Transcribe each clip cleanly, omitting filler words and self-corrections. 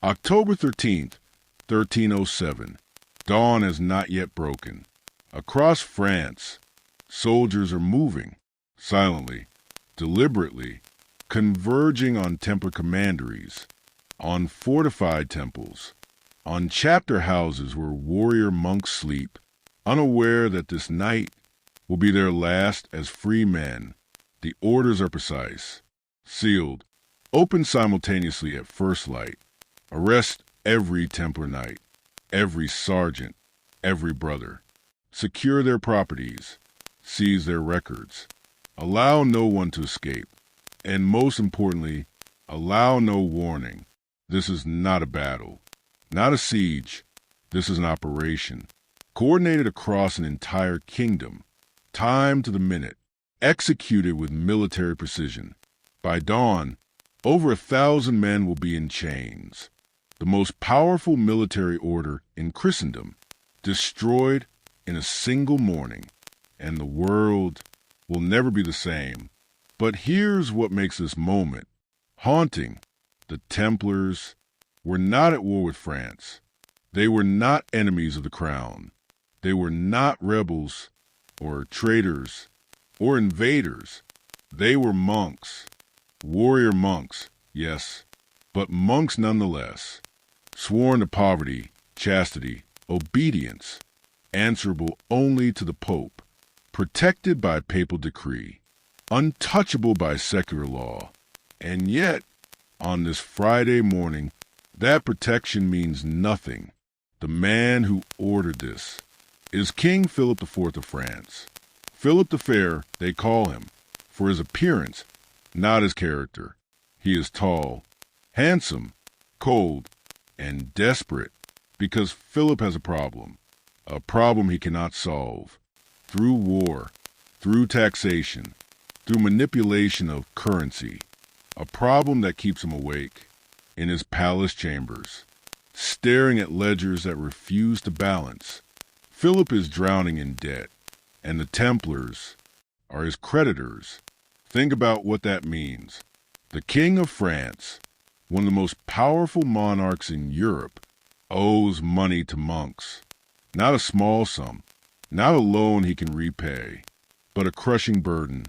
October 13th, 1307. Dawn has not yet broken. Across France, soldiers are moving, silently, deliberately, converging on Templar commanderies, on fortified temples, on chapter houses where warrior monks sleep, unaware that this night will be their last as free men. The orders are precise, sealed, opened simultaneously at first light. Arrest every Templar knight, every sergeant, every brother. Secure their properties, seize their records. Allow no one to escape. And most importantly, allow no warning. This is not a battle, not a siege. This is an operation, coordinated across an entire kingdom, timed to the minute, executed with military precision. By dawn, over 1,000 men will be in chains. The most powerful military order in Christendom, destroyed in a single morning, and the world will never be the same. But here's what makes this moment haunting. The Templars were not at war with France. They were not enemies of the crown. They were not rebels or traitors or invaders. They were monks, warrior monks, yes, but monks nonetheless, sworn to poverty, chastity, obedience, answerable only to the Pope, protected by papal decree, untouchable by secular law. And yet, on this Friday morning, that protection means nothing. The man who ordered this is King Philip IV of France. Philip the Fair, they call him, for his appearance, not his character. He is tall, handsome, cold, and desperate, because Philip has a problem he cannot solve. Through war, through taxation, through manipulation of currency, a problem that keeps him awake in his palace chambers, staring at ledgers that refuse to balance. Philip is drowning in debt, and the Templars are his creditors. Think about what that means. The King of France, one of the most powerful monarchs in Europe, owes money to monks. Not a small sum, not a loan he can repay, but a crushing burden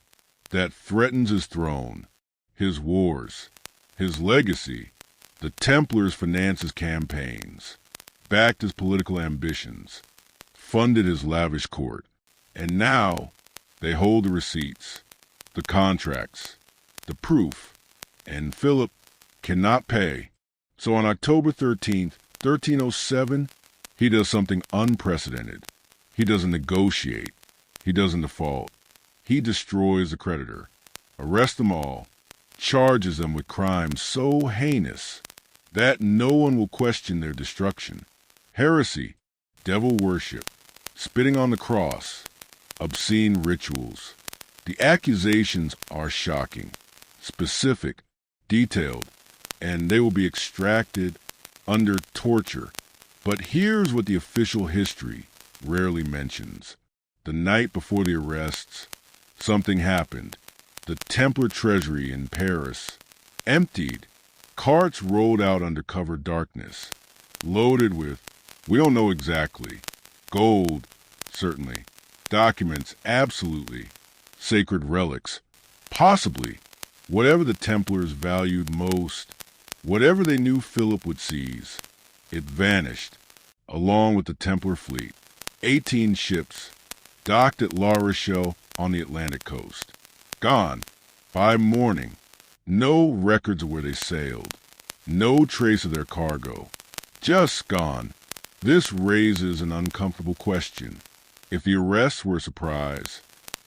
that threatens his throne, his wars, his legacy. The Templars financed his campaigns, backed his political ambitions, funded his lavish court, and now they hold the receipts, the contracts, the proof, and Philip cannot pay. So on October 13th, 1307, he does something unprecedented. He doesn't negotiate. He doesn't default. He destroys the creditor, arrests them all, charges them with crimes so heinous that no one will question their destruction. Heresy, devil worship, spitting on the cross, obscene rituals. The accusations are shocking, specific, detailed, and they will be extracted under torture. But here's what the official history rarely mentions. The night before the arrests, something happened. The Templar treasury in Paris emptied. Carts rolled out under cover darkness, loaded with, we don't know exactly, gold, certainly, documents, absolutely, sacred relics, possibly, whatever the Templars valued most, whatever they knew Philip would seize. It vanished, along with the Templar fleet. 18 ships, docked at La Rochelle on the Atlantic coast. Gone. By morning. No records of where they sailed. No trace of their cargo. Just gone. This raises an uncomfortable question. If the arrests were a surprise,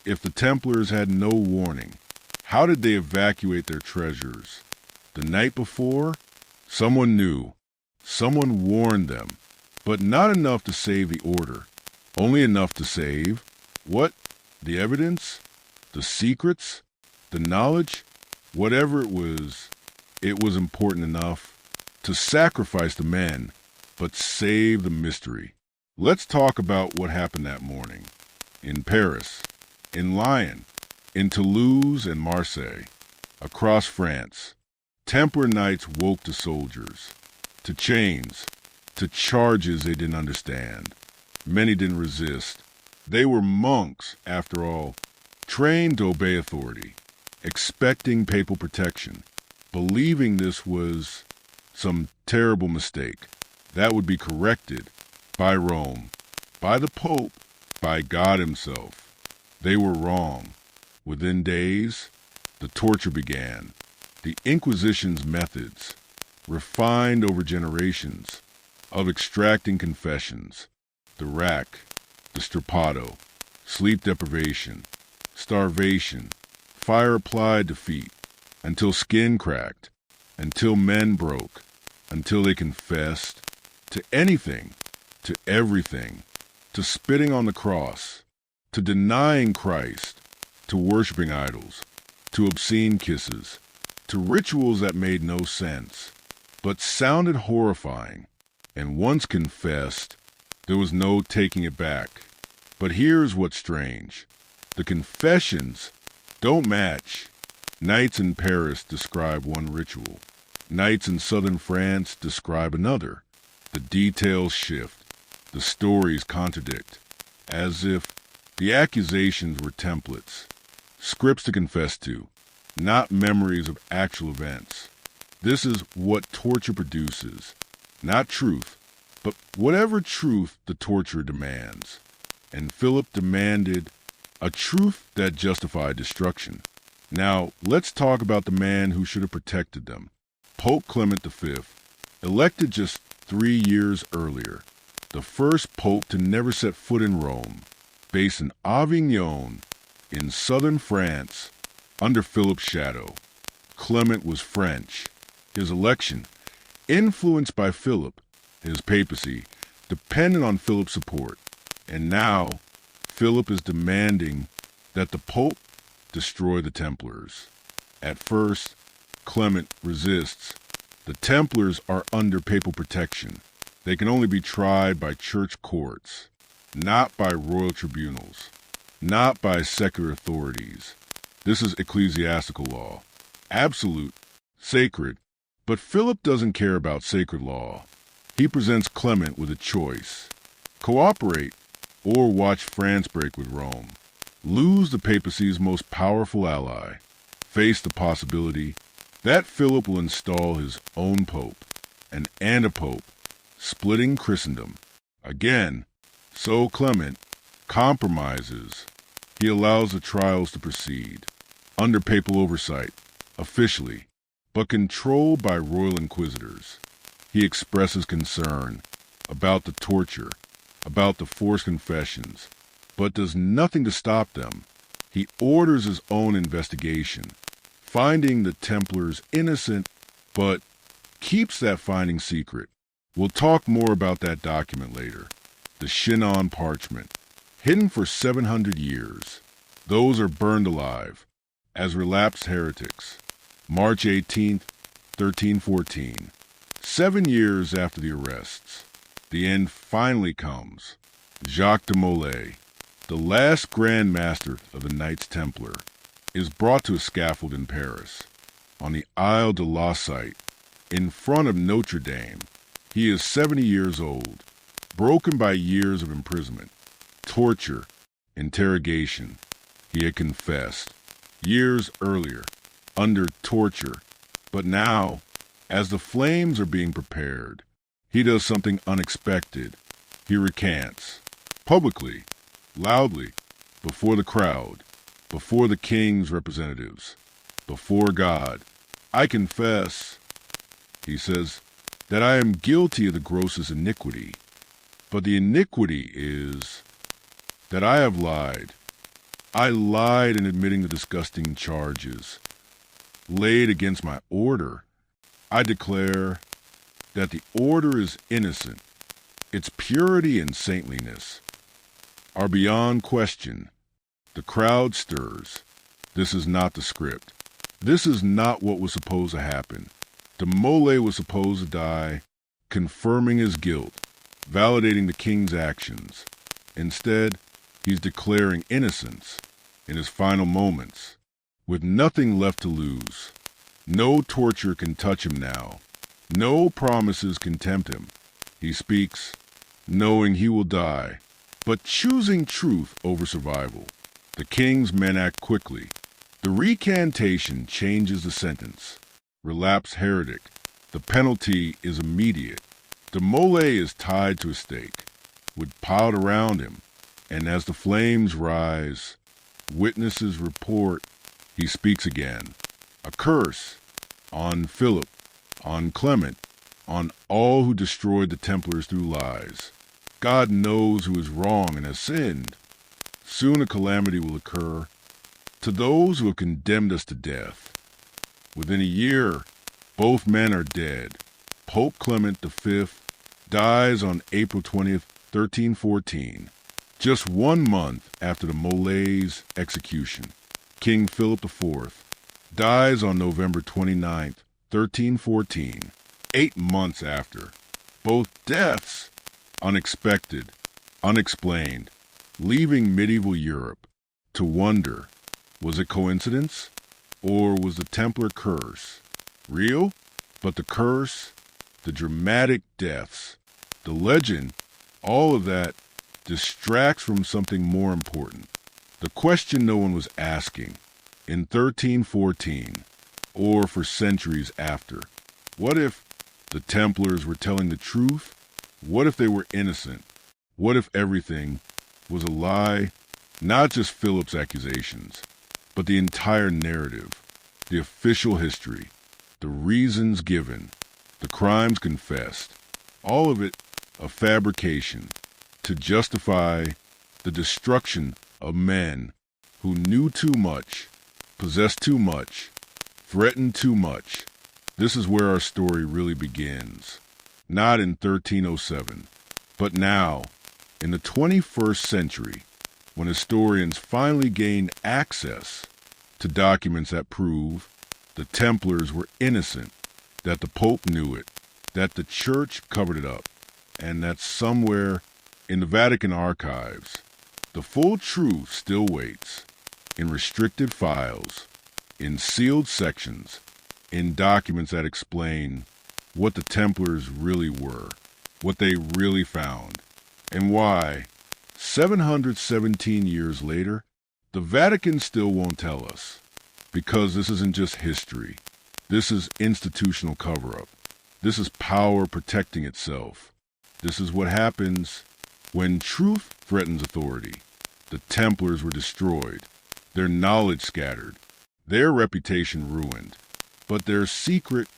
if the Templars had no warning, how did they evacuate their treasures? The night before, someone knew. Someone warned them, but not enough to save the order. Only enough to save what? The evidence? The secrets? The knowledge? Whatever it was important enough to sacrifice the men, but save the mystery. Let's talk about what happened that morning. In Paris, in Lyon, in Toulouse and Marseille, across France, Templar knights woke to soldiers, to chains, to charges they didn't understand. Many didn't resist. They were monks, after all, trained to obey authority, expecting papal protection, believing this was some terrible mistake that would be corrected by Rome, by the Pope, by God himself. They were wrong. Within days, the torture began. The Inquisition's methods, refined over generations, of extracting confessions, the rack, the strappado, sleep deprivation, starvation, fire applied to feet, until skin cracked, until men broke, until they confessed to anything, to everything, to spitting on the cross, to denying Christ, to worshiping idols, to obscene kisses, to rituals that made no sense, but sounded horrifying, and once confessed, there was no taking it back. But here's what's strange. The confessions don't match. Knights in Paris describe one ritual. Knights in southern France describe another. The details shift. The stories contradict, as if the accusations were templates, scripts to confess to, not memories of actual events. This is what torture produces. Not truth, but whatever truth the torturer demands. And Philip demanded a truth that justified destruction. Now, let's talk about the man who should have protected them. Pope Clement V, elected just 3 years earlier, the first pope to never set foot in Rome, based in Avignon, in southern France, under Philip's shadow. Clement was French. His election, influenced by Philip, his papacy, depended on Philip's support. And now, Philip is demanding that the Pope destroy the Templars. At first, Clement resists. The Templars are under papal protection. They can only be tried by church courts, not by royal tribunals, not by secular authorities. This is ecclesiastical law, absolute, sacred. But Philip doesn't care about sacred law. He presents Clement with a choice: cooperate or watch France break with Rome, lose the papacy's most powerful ally, face the possibility that Philip will install his own pope, an antipope, splitting Christendom. Again, so Clement compromises. He allows the trials to proceed, under papal oversight, officially, but controlled by royal inquisitors. He expresses concern about the torture, about the forced confessions, but does nothing to stop them. He orders his own investigation, finding the Templars innocent, but keeps that finding secret. We'll talk more about that document later. The Chinon Parchment, hidden for 700 years. Those are burned alive as relapsed heretics. March 18th, 1314. 7 years after the arrests, the end finally comes. Jacques de Molay, the last Grand Master of the Knights Templar, is brought to a scaffold in Paris, on the Isle de la Cite, in front of Notre Dame. He is 70 years old, broken by years of imprisonment, torture, interrogation. He had confessed years earlier, under torture, but now, as the flames are being prepared, he does something unexpected. He recants, publicly, loudly, before the crowd, before the king's representatives, before God. I confess, he says, that I am guilty of the grossest iniquity, but the iniquity is that I have lied. I lied in admitting the disgusting charges laid against my order. I declare that the order is innocent. Its purity and saintliness are beyond question. The crowd stirs. This is not the script. This is not what was supposed to happen. De Molay was supposed to die, confirming his guilt, validating the king's actions. Instead, he's declaring innocence in his final moments, with nothing left to lose. No torture can touch him now. No promises can tempt him. He speaks, knowing he will die, but choosing truth over survival. The king's men act quickly. The recantation changes the sentence. Relapse heretic. The penalty is immediate. The mole is tied to a stake, with piled around him, and as the flames rise, witnesses report, he speaks again. A curse on Philip, on Clement, on all who destroyed the Templars through lies. God knows who is wrong and has sinned. Soon a calamity will occur to those who have condemned us to death. Within a year, both men are dead. Pope Clement V dies on April 20th, 1314, just 1 month after the mole's execution. King Philip IV dies on November 29th, 1314, 8 months after. Both deaths unexpected, unexplained, leaving medieval Europe to wonder, was it coincidence? Or was the Templar curse real? But the curse, the dramatic deaths, the legend, all of that distracts from something more important. The question no one was asking in 1314, or for centuries after. What if the Templars were telling the truth? What if they were innocent? What if everything was a lie? Not just Philip's accusations, but the entire narrative, the official history, the reasons given, the crimes confessed, all of it a fabrication to justify the destruction of men who knew too much, possessed too much, threatened too much. This is where our story really begins. Not in 1307, but now, in the 21st century, when historians finally gain access to documents that prove the Templars were innocent, that the Pope knew it, that the Church covered it up, and that somewhere in the Vatican Archives, the full truth still waits, in restricted files, in sealed sections, in documents that explain what the Templars really were, what they really found, and why, 717 years later, the Vatican still won't tell us. Because this isn't just history. This is institutional cover-up. This is power protecting itself. This is what happens when truth threatens authority. The Templars were destroyed, their knowledge scattered, their reputation ruined, but their secret,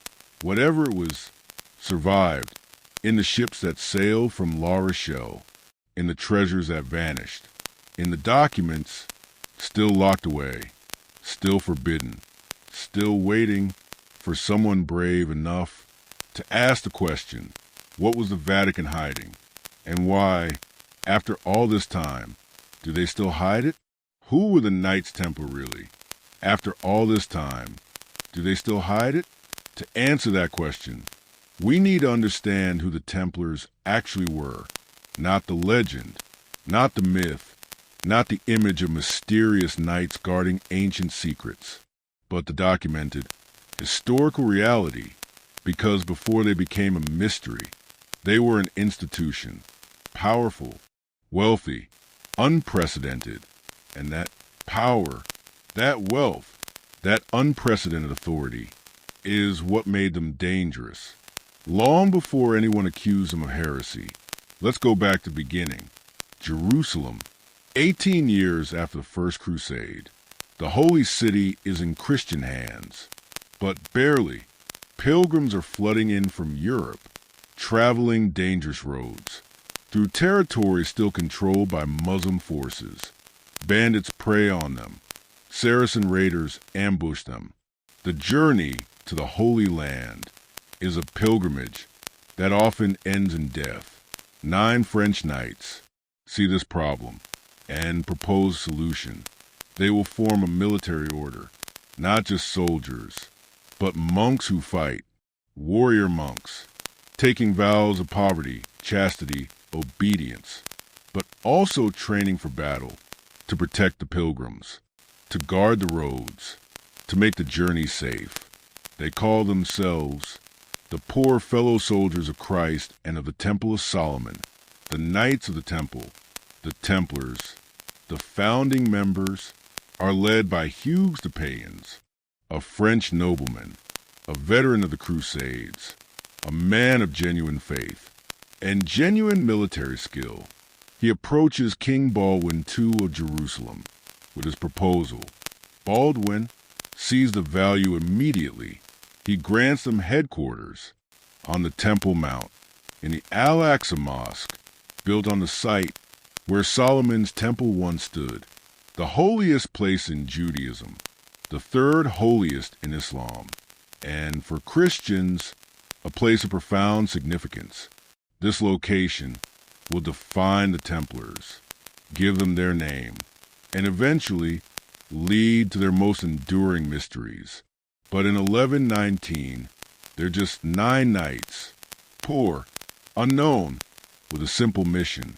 whatever it was, survived in the ships that sailed from La Rochelle, in the treasures that vanished, in the documents still locked away, still forbidden, still waiting for someone brave enough to ask the question, what was the Vatican hiding? And why, after all this time, do they still hide it? Who were the Knights Templar really? After all this time, do they still hide it? To answer that question, we need to understand who the Templars actually were. Not the legend, not the myth, not the image of mysterious knights guarding ancient secrets, but the documented historical reality, because before they became a mystery, they were an institution, powerful, wealthy, unprecedented, and that power, that wealth, that unprecedented authority is what made them dangerous. Long before anyone accused them of heresy, let's go back to the beginning. Jerusalem, 18 years after the First Crusade, the Holy City is in Christian hands, but barely. Pilgrims are flooding in from Europe, traveling dangerous roads, through territory still controlled by Muslim forces. Bandits prey on them. Saracen raiders ambush them. The journey to the Holy Land is a pilgrimage that often ends in death. 9 French knights see this problem and propose a solution. They will form a military order, not just soldiers, but monks who fight, warrior monks, taking vows of poverty, chastity, obedience, but also training for battle, to protect the pilgrims, to guard the roads, to make the journey safe. They call themselves the poor fellow soldiers of Christ and of the Temple of Solomon, the Knights of the Temple, the Templars, the founding members, are led by Hugues de Payens, a French nobleman, a veteran of the Crusades, a man of genuine faith and genuine military skill. He approaches King Baldwin II of Jerusalem with his proposal. Baldwin sees the value immediately. He grants them headquarters on the Temple Mount in the Al-Aqsa Mosque, built on the site where Solomon's temple once stood, the holiest place in Judaism, the third holiest in Islam, and for Christians, a place of profound significance. This location will define the Templars, give them their name, and eventually lead to their most enduring mysteries. But in 1119, they're just 9 knights, poor, unknown, with a simple mission: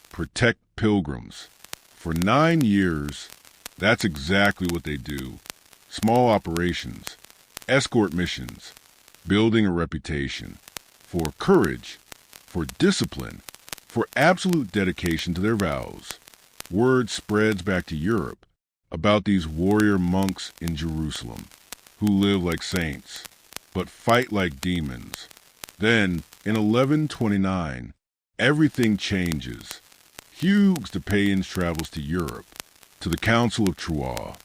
protect pilgrims. For 9 years, that's exactly what they do. Small operations, escort missions, building a reputation for courage, for discipline, for absolute dedication to their vows. Word spreads back to Europe about these warrior monks in Jerusalem who live like saints but fight like demons. Then, in 1129, everything changes. Hugues de Payens travels to Europe, to the Council of Troyes,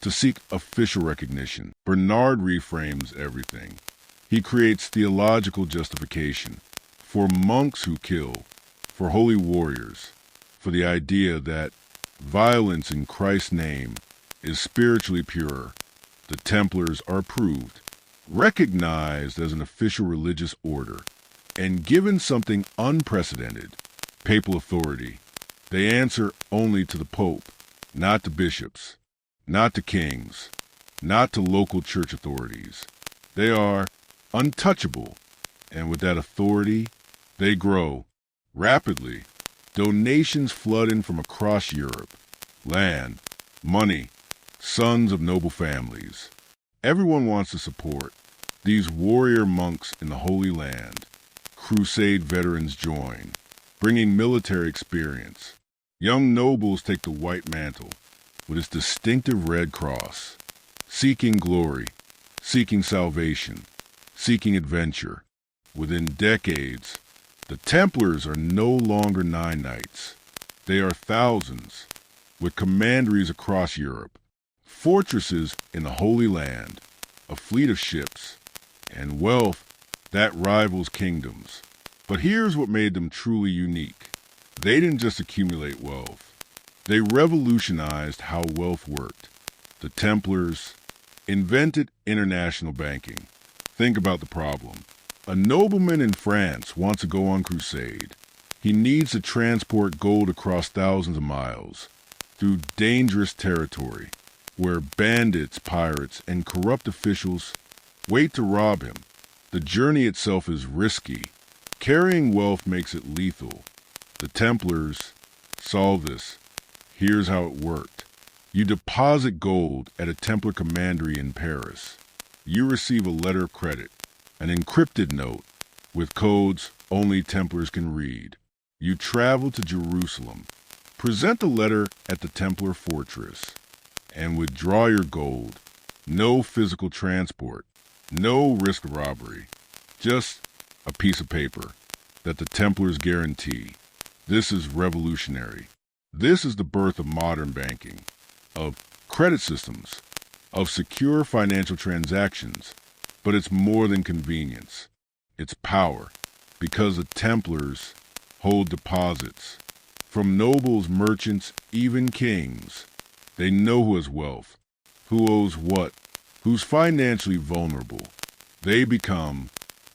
to seek official recognition. Bernard reframes everything. He creates theological justification for monks who kill, for holy warriors, for the idea that violence in Christ's name is spiritually pure. The Templars are approved, recognized as an official religious order, and given something unprecedented: papal authority. They answer only to the Pope, not to bishops, not to kings, not to local church authorities. They are untouchable, and with that authority, they grow rapidly. Donations flood in from across Europe. Land, money, sons of noble families. Everyone wants to support these warrior monks in the Holy Land. Crusade veterans join, bringing military experience. Young nobles take the white mantle with its distinctive red cross, seeking glory, seeking salvation, seeking adventure. Within decades, the Templars are no longer 9 knights. They are thousands, with commanderies across Europe, fortresses in the Holy Land, a fleet of ships, and wealth that rivals kingdoms. But here's what made them truly unique. They didn't just accumulate wealth. They revolutionized how wealth worked. The Templars invented international banking. Think about the problem. A nobleman in France wants to go on crusade. He needs to transport gold across thousands of miles, through dangerous territory, where bandits, pirates, and corrupt officials wait to rob him. The journey itself is risky. Carrying wealth makes it lethal. The Templars solve this. Here's how it worked. You deposit gold at a Templar commandery in Paris. You receive a letter of credit, an encrypted note with codes only Templars can read. You travel to Jerusalem, present the letter at the Templar fortress, and withdraw your gold. No physical transport, no risk of robbery, just a piece of paper that the Templars guarantee. This is revolutionary. This is the birth of modern banking, of credit systems, of secure financial transactions. But it's more than convenience. It's power, because the Templars hold deposits from nobles, merchants, even kings. They know who has wealth, who owes what, who's financially vulnerable. They become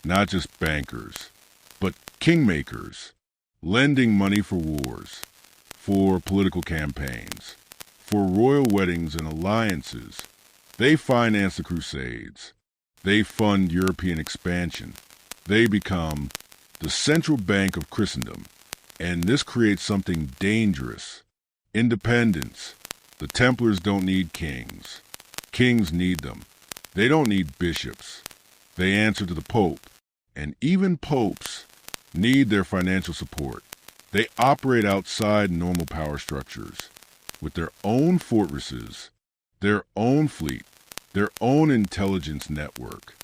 not just bankers, but kingmakers, lending money for wars, for political campaigns, for royal weddings and alliances. They finance the Crusades. They fund European expansion. They become the central bank of Christendom. And this creates something dangerous: independence. The Templars don't need kings. Kings need them. They don't need bishops. They answer to the Pope. and even popes need their financial support. They operate outside normal power structures, with their own fortresses, their own fleet, their own intelligence network,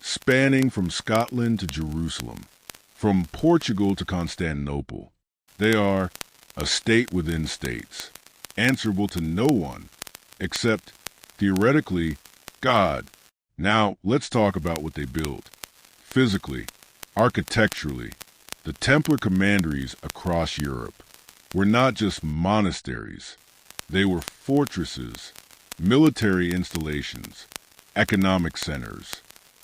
spanning from Scotland to Jerusalem, from Portugal to Constantinople. They are a state within states, answerable to no one except, theoretically, God. Now, let's talk about what they built. Physically, architecturally, the Templar commanderies across Europe were not just monasteries. They were fortresses, military installations, economic centers,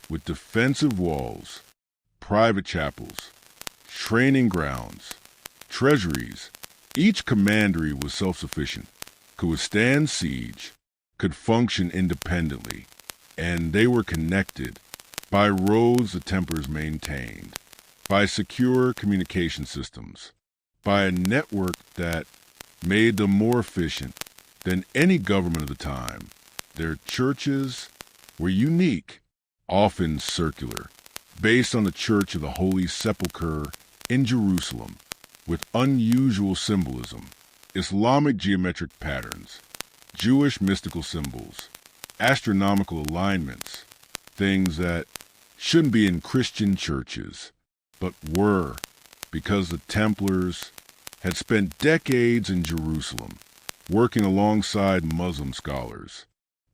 with defensive walls, private chapels, training grounds, treasuries. Each commandery was self-sufficient, could withstand siege, could function independently, and they were connected by roads the Templars maintained, by secure communication systems, by a network that made them more efficient than any government of the time. Their churches were unique, often circular, based on the Church of the Holy Sepulchre in Jerusalem, with unusual symbolism, Islamic geometric patterns, Jewish mystical symbols, astronomical alignments, things that shouldn't be in Christian churches, but were, because the Templars had spent decades in Jerusalem, working alongside Muslim scholars,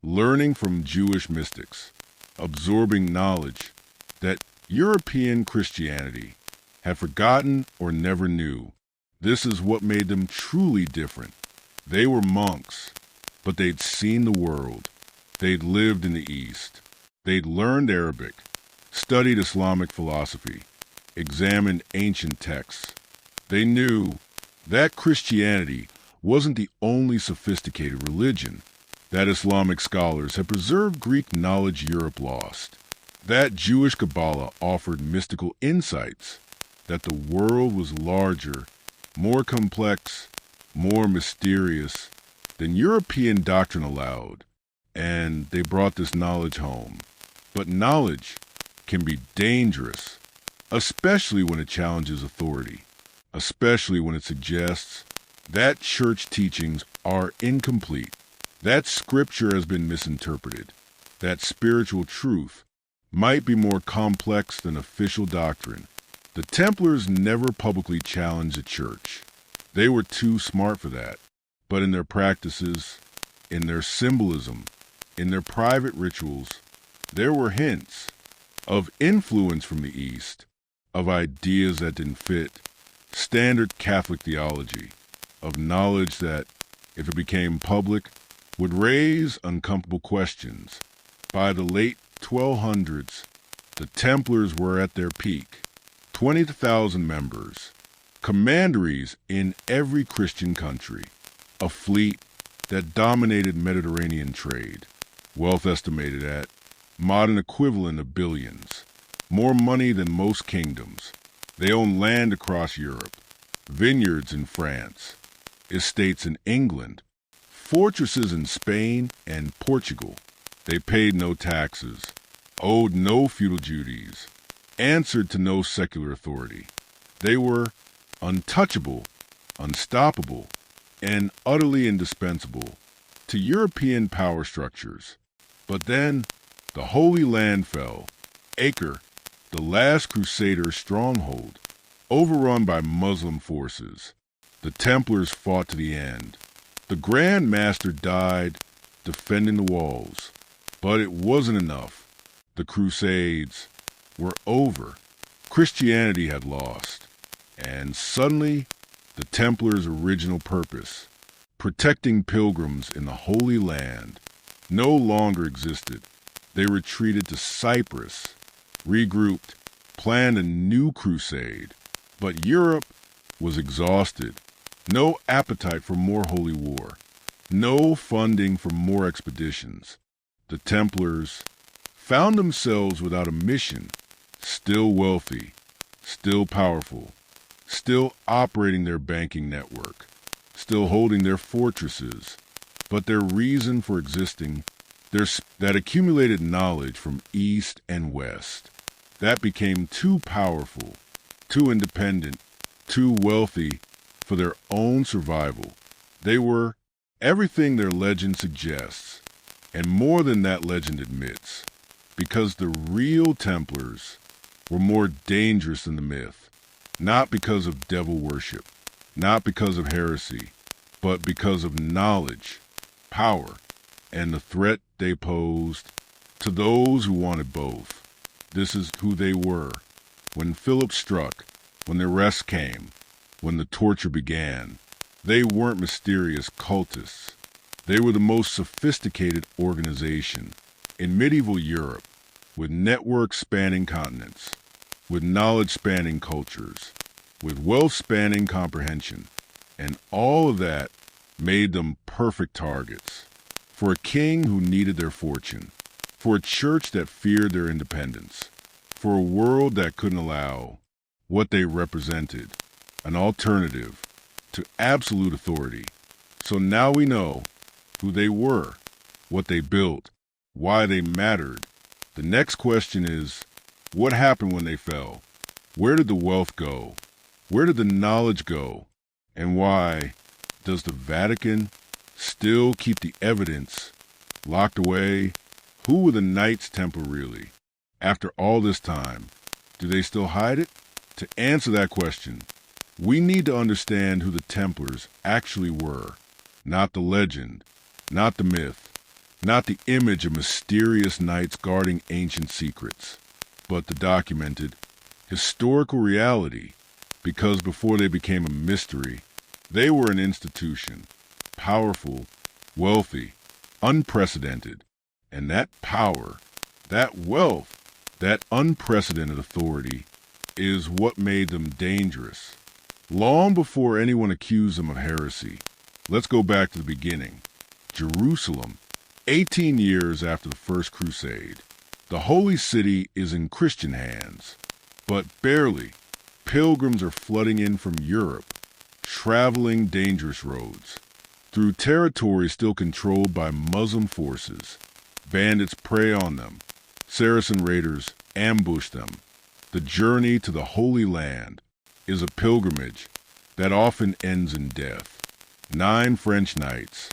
learning from Jewish mystics, absorbing knowledge that European Christianity had forgotten or never knew. This is what made them truly different. They were monks, but they'd seen the world. They'd lived in the East. They'd learned Arabic, studied Islamic philosophy, examined ancient texts. They knew that Christianity wasn't the only sophisticated religion, that Islamic scholars had preserved Greek knowledge Europe lost, that Jewish Kabbalah offered mystical insights, that the world was larger, more complex, more mysterious than European doctrine allowed, and they brought this knowledge home. But knowledge can be dangerous, especially when it challenges authority, especially when it suggests that church teachings are incomplete, that scripture has been misinterpreted, that spiritual truth might be more complex than official doctrine. The Templars never publicly challenged the church. They were too smart for that. But in their practices, in their symbolism, in their private rituals, there were hints of influence from the East, of ideas that didn't fit standard Catholic theology, of knowledge that, if it became public, would raise uncomfortable questions. By the late 1200s, the Templars were at their peak, 20,000 members, commanderies in every Christian country, a fleet that dominated Mediterranean trade, wealth estimated at modern equivalent of billions, more money than most kingdoms. They owned land across Europe, vineyards in France, estates in England, fortresses in Spain and Portugal. They paid no taxes, owed no feudal duties, answered to no secular authority. They were untouchable, unstoppable, and utterly indispensable to European power structures. But then the Holy Land fell. Acre, the last Crusader stronghold, overrun by Muslim forces. The Templars fought to the end. The Grand Master died defending the walls. But it wasn't enough. The Crusades were over. Christianity had lost. And suddenly, the Templars' original purpose, protecting pilgrims in the Holy Land, no longer existed. They retreated to Cyprus, regrouped, planned a new crusade. But Europe was exhausted. No appetite for more holy war. No funding for more expeditions. The Templars found themselves without a mission, still wealthy, still powerful, still operating their banking network, still holding their fortresses, but their reason for existing, that accumulated knowledge from East and West, that became too powerful, too independent, too wealthy for their own survival. They were everything their legend suggests, and more than that legend admits, because the real Templars were more dangerous than the myth, not because of devil worship, not because of heresy, but because of knowledge, power, and the threat they posed to those who wanted both. This is who they were. When Philip struck, when the arrest came, when the torture began, they weren't mysterious cultists. They were the most sophisticated organization in medieval Europe, with networks spanning continents, with knowledge spanning cultures, with wealth spanning comprehension, and all of that made them perfect targets for a king who needed their fortune, for a church that feared their independence, for a world that couldn't allow what they represented, an alternative to absolute authority. So now we know who they were, what they built, why they mattered. The next question is, what happened when they fell? Where did the wealth go? Where did the knowledge go? And why does the Vatican still keep the evidence locked away? Who were the Knights Templar really? After all this time, do they still hide it? To answer that question, we need to understand who the Templars actually were. Not the legend, not the myth, not the image of mysterious knights guarding ancient secrets, but the documented, historical reality. Because before they became a mystery, they were an institution, powerful, wealthy, unprecedented. And that power, that wealth, that unprecedented authority is what made them dangerous. Long before anyone accused them of heresy, let's go back to the beginning. Jerusalem, 18 years after the First Crusade. The Holy City is in Christian hands, but barely. Pilgrims are flooding in from Europe, traveling dangerous roads, through territory still controlled by Muslim forces. Bandits prey on them. Saracen raiders ambush them. The journey to the Holy Land is a pilgrimage that often ends in death. 9 French knights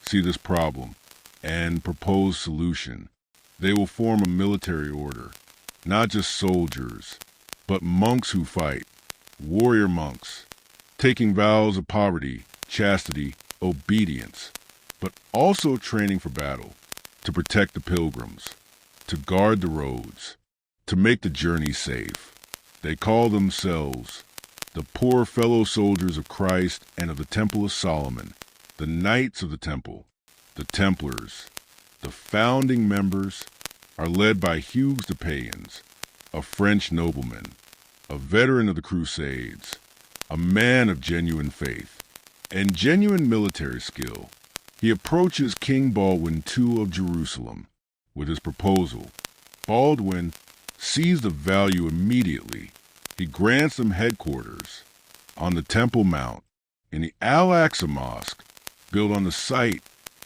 see this problem and propose solution. They will form a military order, not just soldiers, but monks who fight, warrior monks, taking vows of poverty, chastity, obedience, but also training for battle, to protect the pilgrims, to guard the roads, to make the journey safe. They call themselves the poor fellow soldiers of Christ and of the Temple of Solomon, the Knights of the Temple, the Templars. The founding members are led by Hugues de Payens, a French nobleman, a veteran of the Crusades, a man of genuine faith and genuine military skill. He approaches King Baldwin II of Jerusalem with his proposal. Baldwin sees the value immediately. He grants them headquarters on the Temple Mount in the Al-Aqsa Mosque, built on the site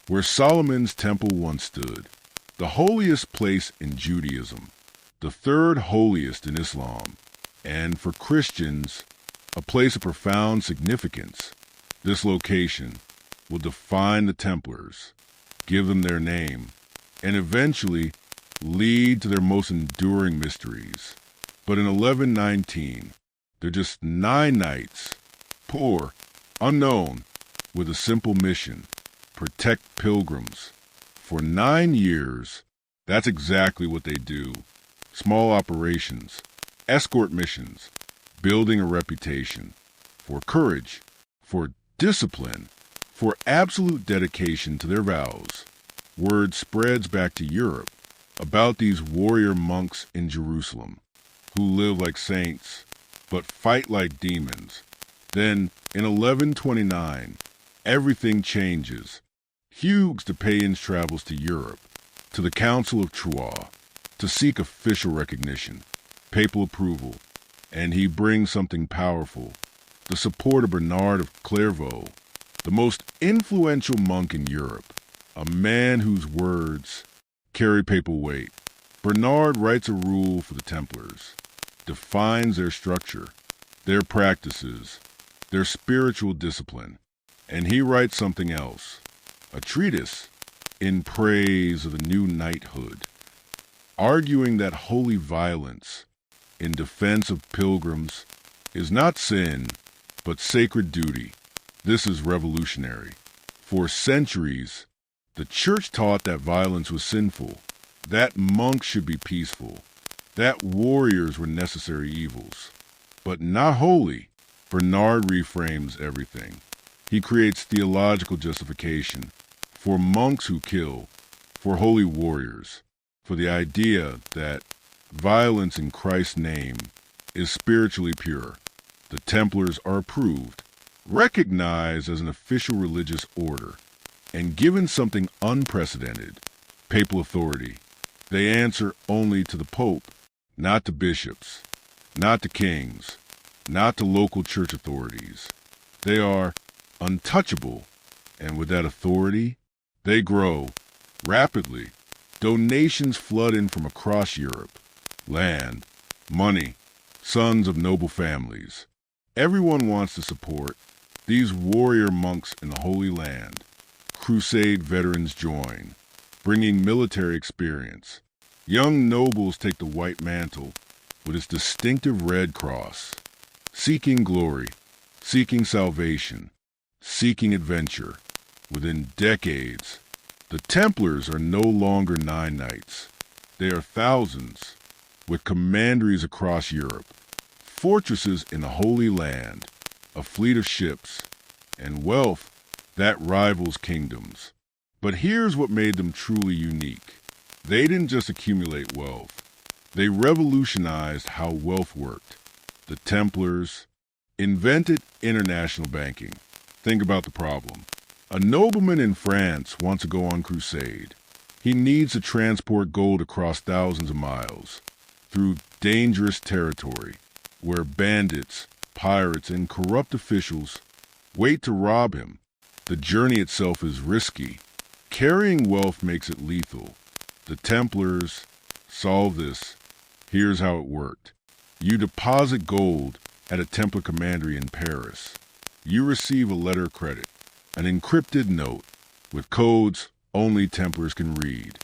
where Solomon's temple once stood, the holiest place in Judaism, the third holiest in Islam, and for Christians, a place of profound significance. This location will define the Templars, give them their name, and eventually lead to their most enduring mysteries. But in 1119, they're just 9 knights, poor, unknown, with a simple mission: protect pilgrims. For 9 years, that's exactly what they do. Small operations, escort missions, building a reputation for courage, for discipline, for absolute dedication to their vows. Word spreads back to Europe about these warrior monks in Jerusalem who live like saints but fight like demons. Then, in 1129, everything changes. Hugues de Payens travels to Europe, to the Council of Troyes, to seek official recognition, papal approval, and he brings something powerful: the support of Bernard of Clairvaux, the most influential monk in Europe, a man whose words carry papal weight. Bernard writes a rule for the Templars, defines their structure, their practices, their spiritual discipline, and he writes something else, a treatise in praise of the new knighthood, arguing that holy violence in defense of pilgrims is not sin, but sacred duty. This is revolutionary. For centuries, the Church taught that violence was sinful, that monks should be peaceful, that warriors were necessary evils. But not holy. Bernard reframes everything. He creates theological justification for monks who kill, for holy warriors, for the idea that violence in Christ's name is spiritually pure. The Templars are approved, recognized as an official religious order, and given something unprecedented, papal authority. They answer only to the Pope, not to bishops, not to kings, not to local church authorities. They are untouchable, and with that authority, they grow rapidly. Donations flood in from across Europe. Land, money, sons of noble families. Everyone wants to support these warrior monks in the Holy Land. Crusade veterans join, bringing military experience. Young nobles take the white mantle with its distinctive red cross, seeking glory, seeking salvation, seeking adventure. Within decades, the Templars are no longer 9 knights. They are thousands, with commanderies across Europe, fortresses in the Holy Land, a fleet of ships, and wealth that rivals kingdoms. But here's what made them truly unique. They didn't just accumulate wealth. They revolutionized how wealth worked. The Templars invented international banking. Think about the problem. A nobleman in France wants to go on crusade. He needs to transport gold across thousands of miles, through dangerous territory, where bandits, pirates, and corrupt officials wait to rob him. The journey itself is risky. Carrying wealth makes it lethal. The Templars solve this. Here's how it worked. You deposit gold at a Templar commandery in Paris. You receive a letter of credit, an encrypted note with codes only Templars can read.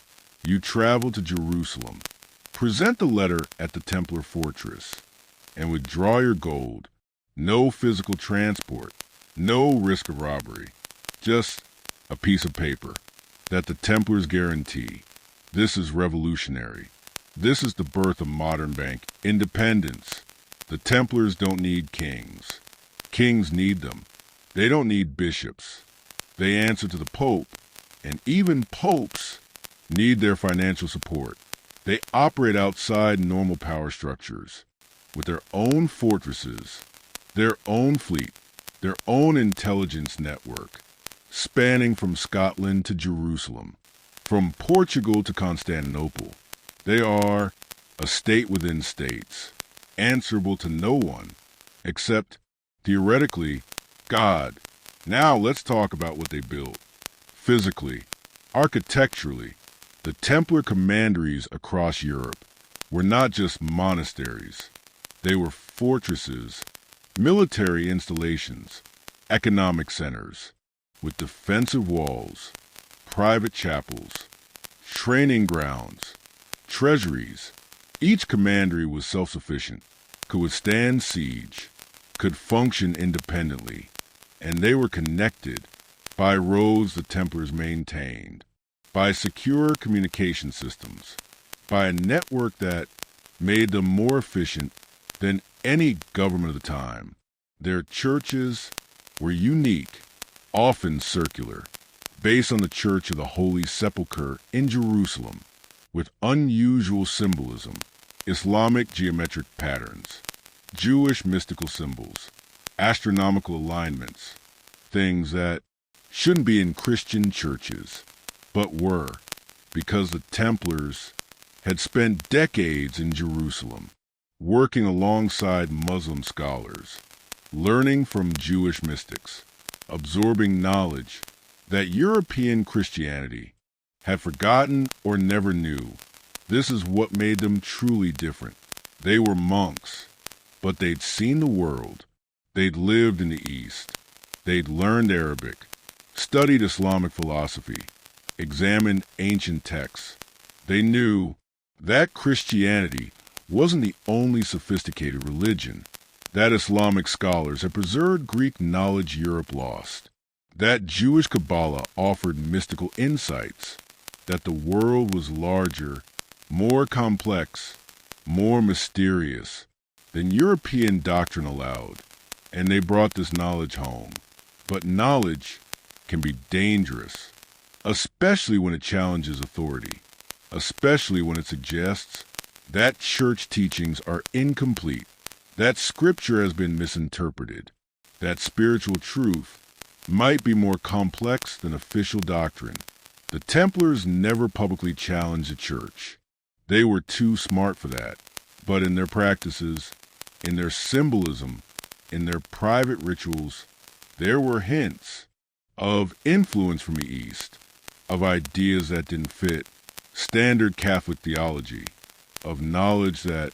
You travel to Jerusalem, present the letter at the Templar fortress, and withdraw your gold. No physical transport, no risk of robbery, just a piece of paper that the Templars guarantee. This is revolutionary. This is the birth of modern bank independence. The Templars don't need kings. Kings need them. They don't need bishops. They answer to the Pope, and even popes need their financial support. They operate outside normal power structures, with their own fortresses, their own fleet, their own intelligence network, spanning from Scotland to Jerusalem, from Portugal to Constantinople. They are a state within states, answerable to no one, except, theoretically, God. Now let's talk about what they built. Physically, architecturally, the Templar commanderies across Europe were not just monasteries. They were fortresses, military installations, economic centers, with defensive walls, private chapels, training grounds, treasuries. Each commandery was self-sufficient, could withstand siege, could function independently, and they were connected by roads the Templars maintained, by secure communication systems, by a network that made them more efficient than any government of the time. Their churches were unique, often circular, based on the Church of the Holy Sepulchre in Jerusalem, with unusual symbolism, Islamic geometric patterns, Jewish mystical symbols, astronomical alignments, things that shouldn't be in Christian churches, but were, because the Templars had spent decades in Jerusalem, working alongside Muslim scholars, learning from Jewish mystics, absorbing knowledge that European Christianity had forgotten or never knew. This is what made them truly different. They were monks, but they'd seen the world. They'd lived in the East. They'd learned Arabic, studied Islamic philosophy, examined ancient texts. They knew that Christianity wasn't the only sophisticated religion, that Islamic scholars had preserved Greek knowledge Europe lost, that Jewish Kabbalah offered mystical insights, that the world was larger, more complex, more mysterious than European doctrine allowed, and they brought this knowledge home. But knowledge can be dangerous, especially when it challenges authority, especially when it suggests that church teachings are incomplete, that scripture has been misinterpreted, that spiritual truth might be more complex than official doctrine. The Templars never publicly challenged the church. They were too smart for that. But in their practices, in their symbolism, in their private rituals, there were hints of influence from the East, of ideas that didn't fit standard Catholic theology, of knowledge that,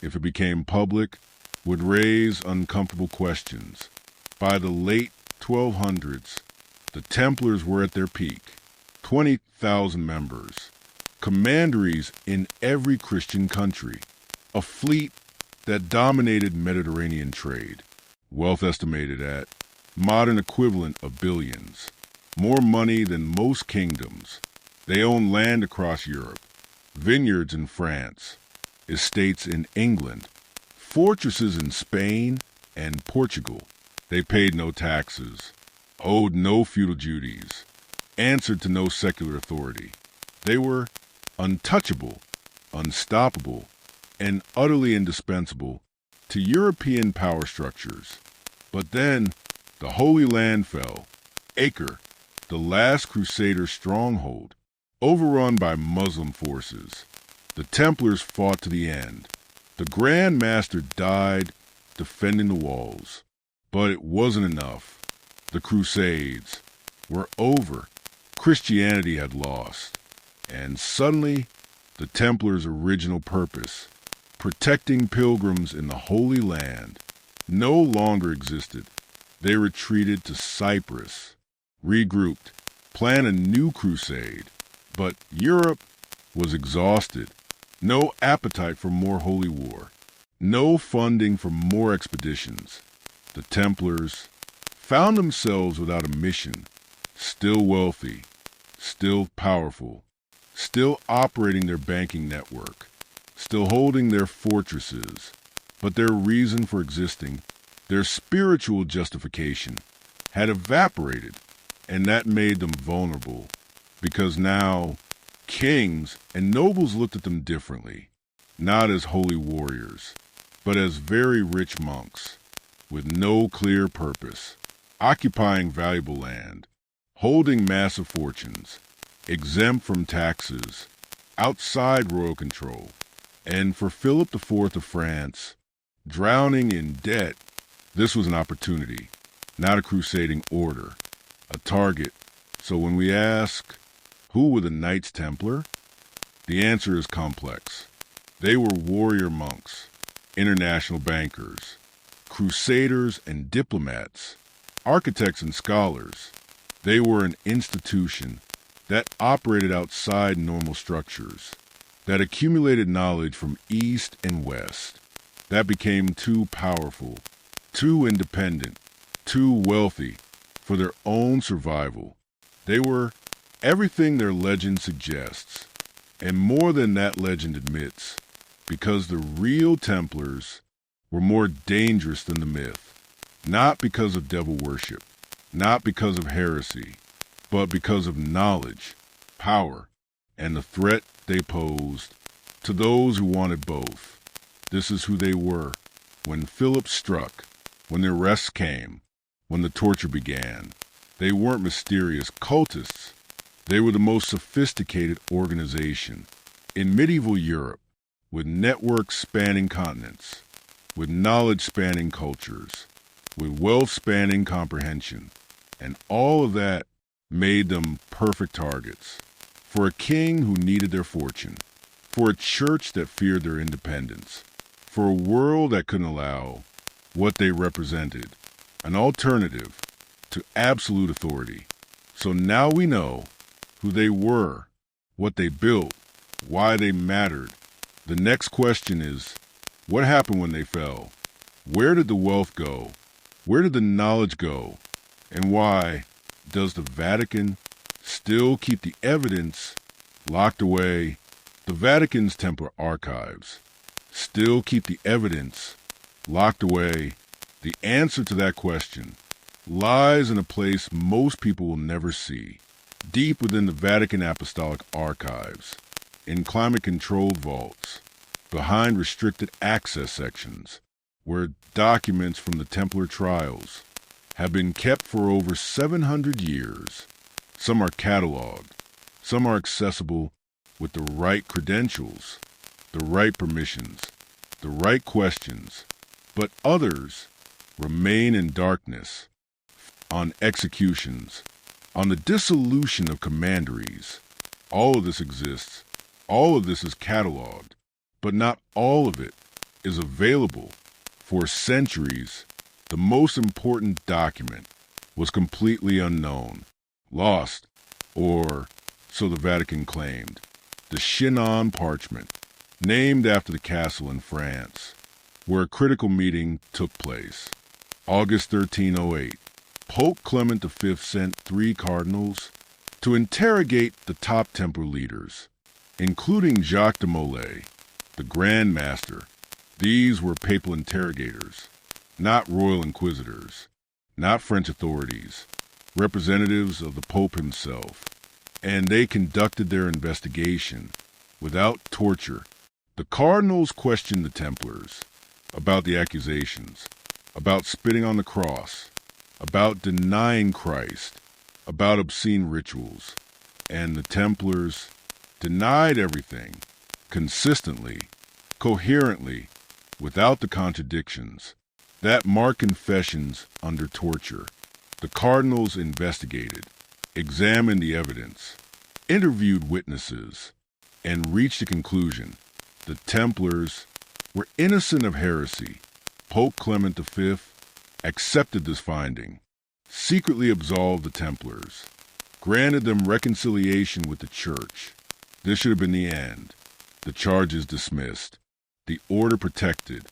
if it became public, would raise uncomfortable questions. By the late 1200s, the Templars were at their peak, 20,000 members, commanderies in every Christian country, a fleet that dominated Mediterranean trade, wealth estimated at modern equivalent of billions, more money than most kingdoms. They owned land across Europe, vineyards in France, estates in England, fortresses in Spain and Portugal. They paid no taxes, owed no feudal duties, answered to no secular authority. They were untouchable, unstoppable, and utterly indispensable to European power structures. But then the Holy Land fell. Acre, the last Crusader stronghold, overrun by Muslim forces. The Templars fought to the end. The Grand Master died defending the walls. But it wasn't enough. The Crusades were over. Christianity had lost. And suddenly, the Templars' original purpose, protecting pilgrims in the Holy Land, no longer existed. They retreated to Cyprus, regrouped, planned a new crusade. But Europe was exhausted. No appetite for more holy war. No funding for more expeditions. The Templars found themselves without a mission, still wealthy, still powerful, still operating their banking network, still holding their fortresses. But their reason for existing, their spiritual justification, had evaporated, and that made them vulnerable, because now kings and nobles looked at them differently, not as holy warriors, but as very rich monks, with no clear purpose, occupying valuable land, holding massive fortunes, exempt from taxes, outside royal control, and for Philip IV of France, drowning in debt. This was an opportunity, not a crusading order, a target. So when we ask, who were the Knights Templar? The answer is complex. They were warrior monks, international bankers, crusaders and diplomats, architects and scholars. They were an institution that operated outside normal structures, that accumulated knowledge from East and West, that became too powerful, too independent, too wealthy for their own survival. They were everything their legend suggests, and more than that legend admits, because the real Templars were more dangerous than the myth, not because of devil worship, not because of heresy, but because of knowledge, power, and the threat they posed to those who wanted both. This is who they were when Philip struck, when the arrests came, when the torture began. They weren't mysterious cultists. They were the most sophisticated organization in medieval Europe, with networks spanning continents, with knowledge spanning cultures, with wealth spanning comprehension. And all of that made them perfect targets for a king who needed their fortune, for a church that feared their independence, for a world that couldn't allow what they represented, an alternative to absolute authority. So now we know who they were, what they built, why they mattered. The next question is, what happened when they fell? Where did the wealth go? Where did the knowledge go? And why does the Vatican still keep the evidence locked away? The Vatican's Templar Archives still keep the evidence locked away. The answer to that question lies in a place most people will never see, deep within the Vatican Apostolic Archives, in climate-controlled vaults, behind restricted access sections, where documents from the Templar trials have been kept for over 700 years. Some are cataloged, some are accessible with the right credentials, the right permissions, the right questions, but others remain in darkness, on executions, on the dissolution of commanderies. All of this exists, all of this is cataloged, but not all of it is available. For centuries, the most important document was completely unknown, lost, or so the Vatican claimed. The Chinon Parchment, named after the castle in France, where a critical meeting took place. August 1308, Pope Clement V sent 3 cardinals to interrogate the top Templar leaders, including Jacques de Molay, the Grand Master. These were papal interrogators, not royal inquisitors, not French authorities, representatives of the Pope himself, and they conducted their investigation without torture. The cardinals questioned the Templars about the accusations, about spitting on the cross, about denying Christ, about obscene rituals, and the Templars denied everything, consistently, coherently, without the contradictions that mark confessions under torture. The cardinals investigated, examined the evidence, interviewed witnesses, and reached a conclusion. The Templars were innocent of heresy. Pope Clement V accepted this finding, secretly absolved the Templars, granted them reconciliation with the Church. This should have been the end. The charges dismissed, the order protected,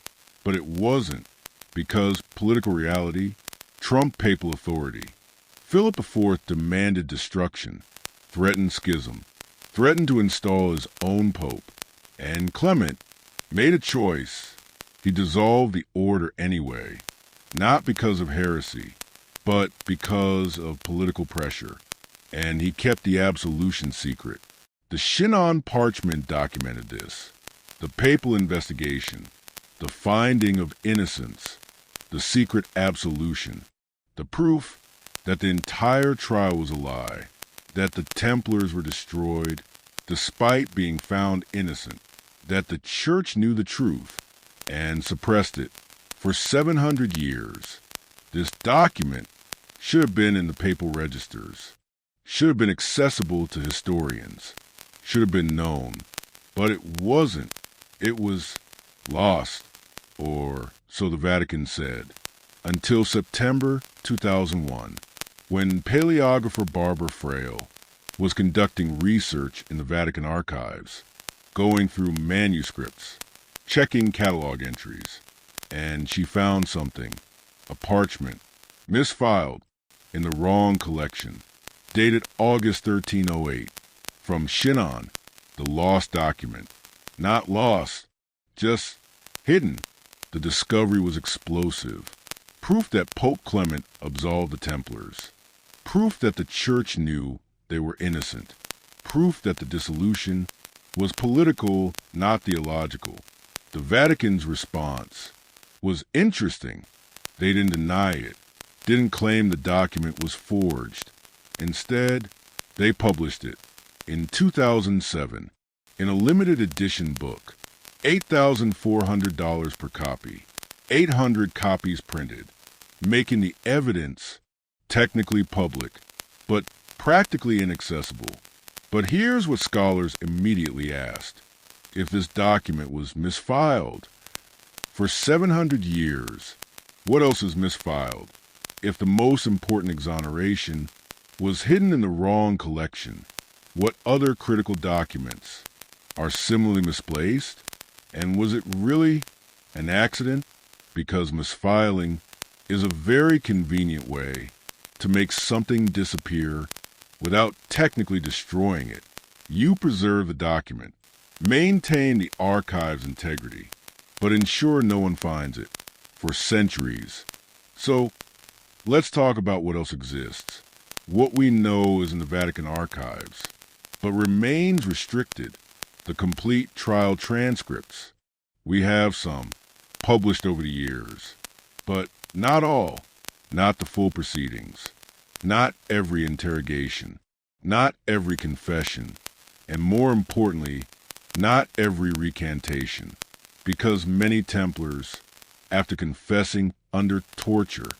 but it wasn't, because political reality trumped papal authority. Philip IV demanded destruction, threatened schism, threatened to install his own pope, and Clement made a choice. He dissolved the order anyway, not because of heresy, but because of political pressure, and he kept the absolution secret. The Chinon Parchment documented this. The papal investigation, the finding of innocence, the secret absolution, the proof that the entire trial was a lie, that the Templars were destroyed despite being found innocent, that the Church knew the truth and suppressed it for 700 years. This document should have been in the papal registers, should have been accessible to historians, should have been known, but it wasn't. It was lost, or so the Vatican said, until September 2001, when paleographer Barbara Frail was conducting research in the Vatican Archives, going through manuscripts, checking catalog entries, and she found something, a parchment, misfiled in the wrong collection, dated August 1308, from Chinon, the lost document. Not lost, just hidden. The discovery was explosive. Proof that Pope Clement absolved the Templars. Proof that the Church knew they were innocent. Proof that the dissolution was political, not theological. The Vatican's response was interesting. They didn't deny it, didn't claim the document was forged. Instead, they published it in 2007 in a limited edition book, $8,400 per copy, 800 copies printed, making the evidence technically public, but practically inaccessible. But here's what scholars immediately asked. if this document was misfiled. For 700 years, what else is misfiled? If the most important exoneration was hidden in the wrong collection, what other critical documents are similarly misplaced? And was it really an accident? Because misfiling is a very convenient way to make something disappear without technically destroying it. You preserve the document, maintain the archive's integrity, but ensure no one finds it for centuries. So let's talk about what else exists. What we know is in the Vatican Archives, but remains restricted: the complete trial transcripts. We have some published over the years, but not all, not the full proceedings, not every interrogation, not every confession, and more importantly, not every recantation, because many Templars, after confessing under torture,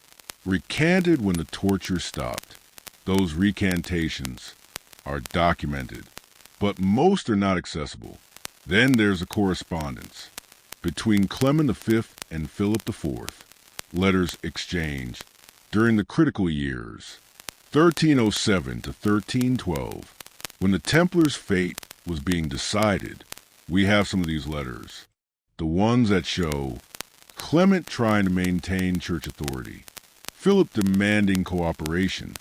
recanted when the torture stopped. Those recantations are documented, but most are not accessible. Then there's a correspondence between Clement V and Philip IV, letters exchanged during the critical years, 1307 to 1312, when the Templars' fate was being decided. We have some of these letters, the ones that show Clement trying to maintain church authority, Philip demanding cooperation,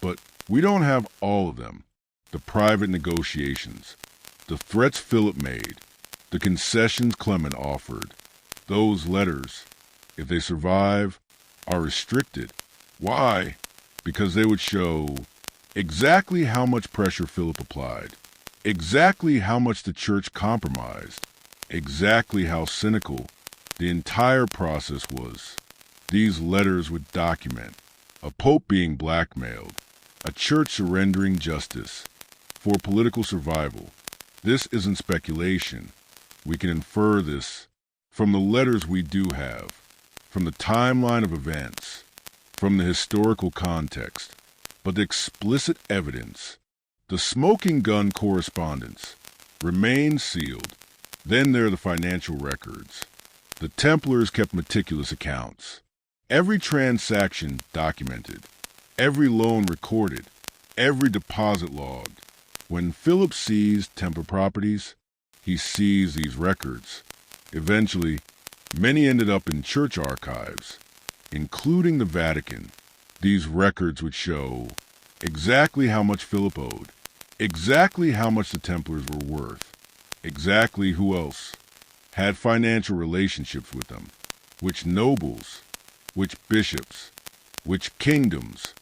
but we don't have all of them. The private negotiations, the threats Philip made, the concessions Clement offered. Those letters, if they survive, are restricted. Why? Because they would show exactly how much pressure Philip applied, exactly how much the church compromised, exactly how cynical the entire process was. These letters would document a pope being blackmailed, a church surrendering justice for political survival. This isn't speculation. We can infer this from the letters we do have, from the timeline of events, from the historical context. But the explicit evidence, the smoking gun correspondence, remains sealed. Then there are the financial records. The Templars kept meticulous accounts. Every transaction documented, every loan recorded, every deposit logged. When Philip seized Templar properties, he seized these records. Eventually, many ended up in church archives, including the Vatican. These records would show exactly how much Philip owed, exactly how much the Templars were worth, exactly who else had financial relationships with them, which nobles, which bishops, which kingdoms.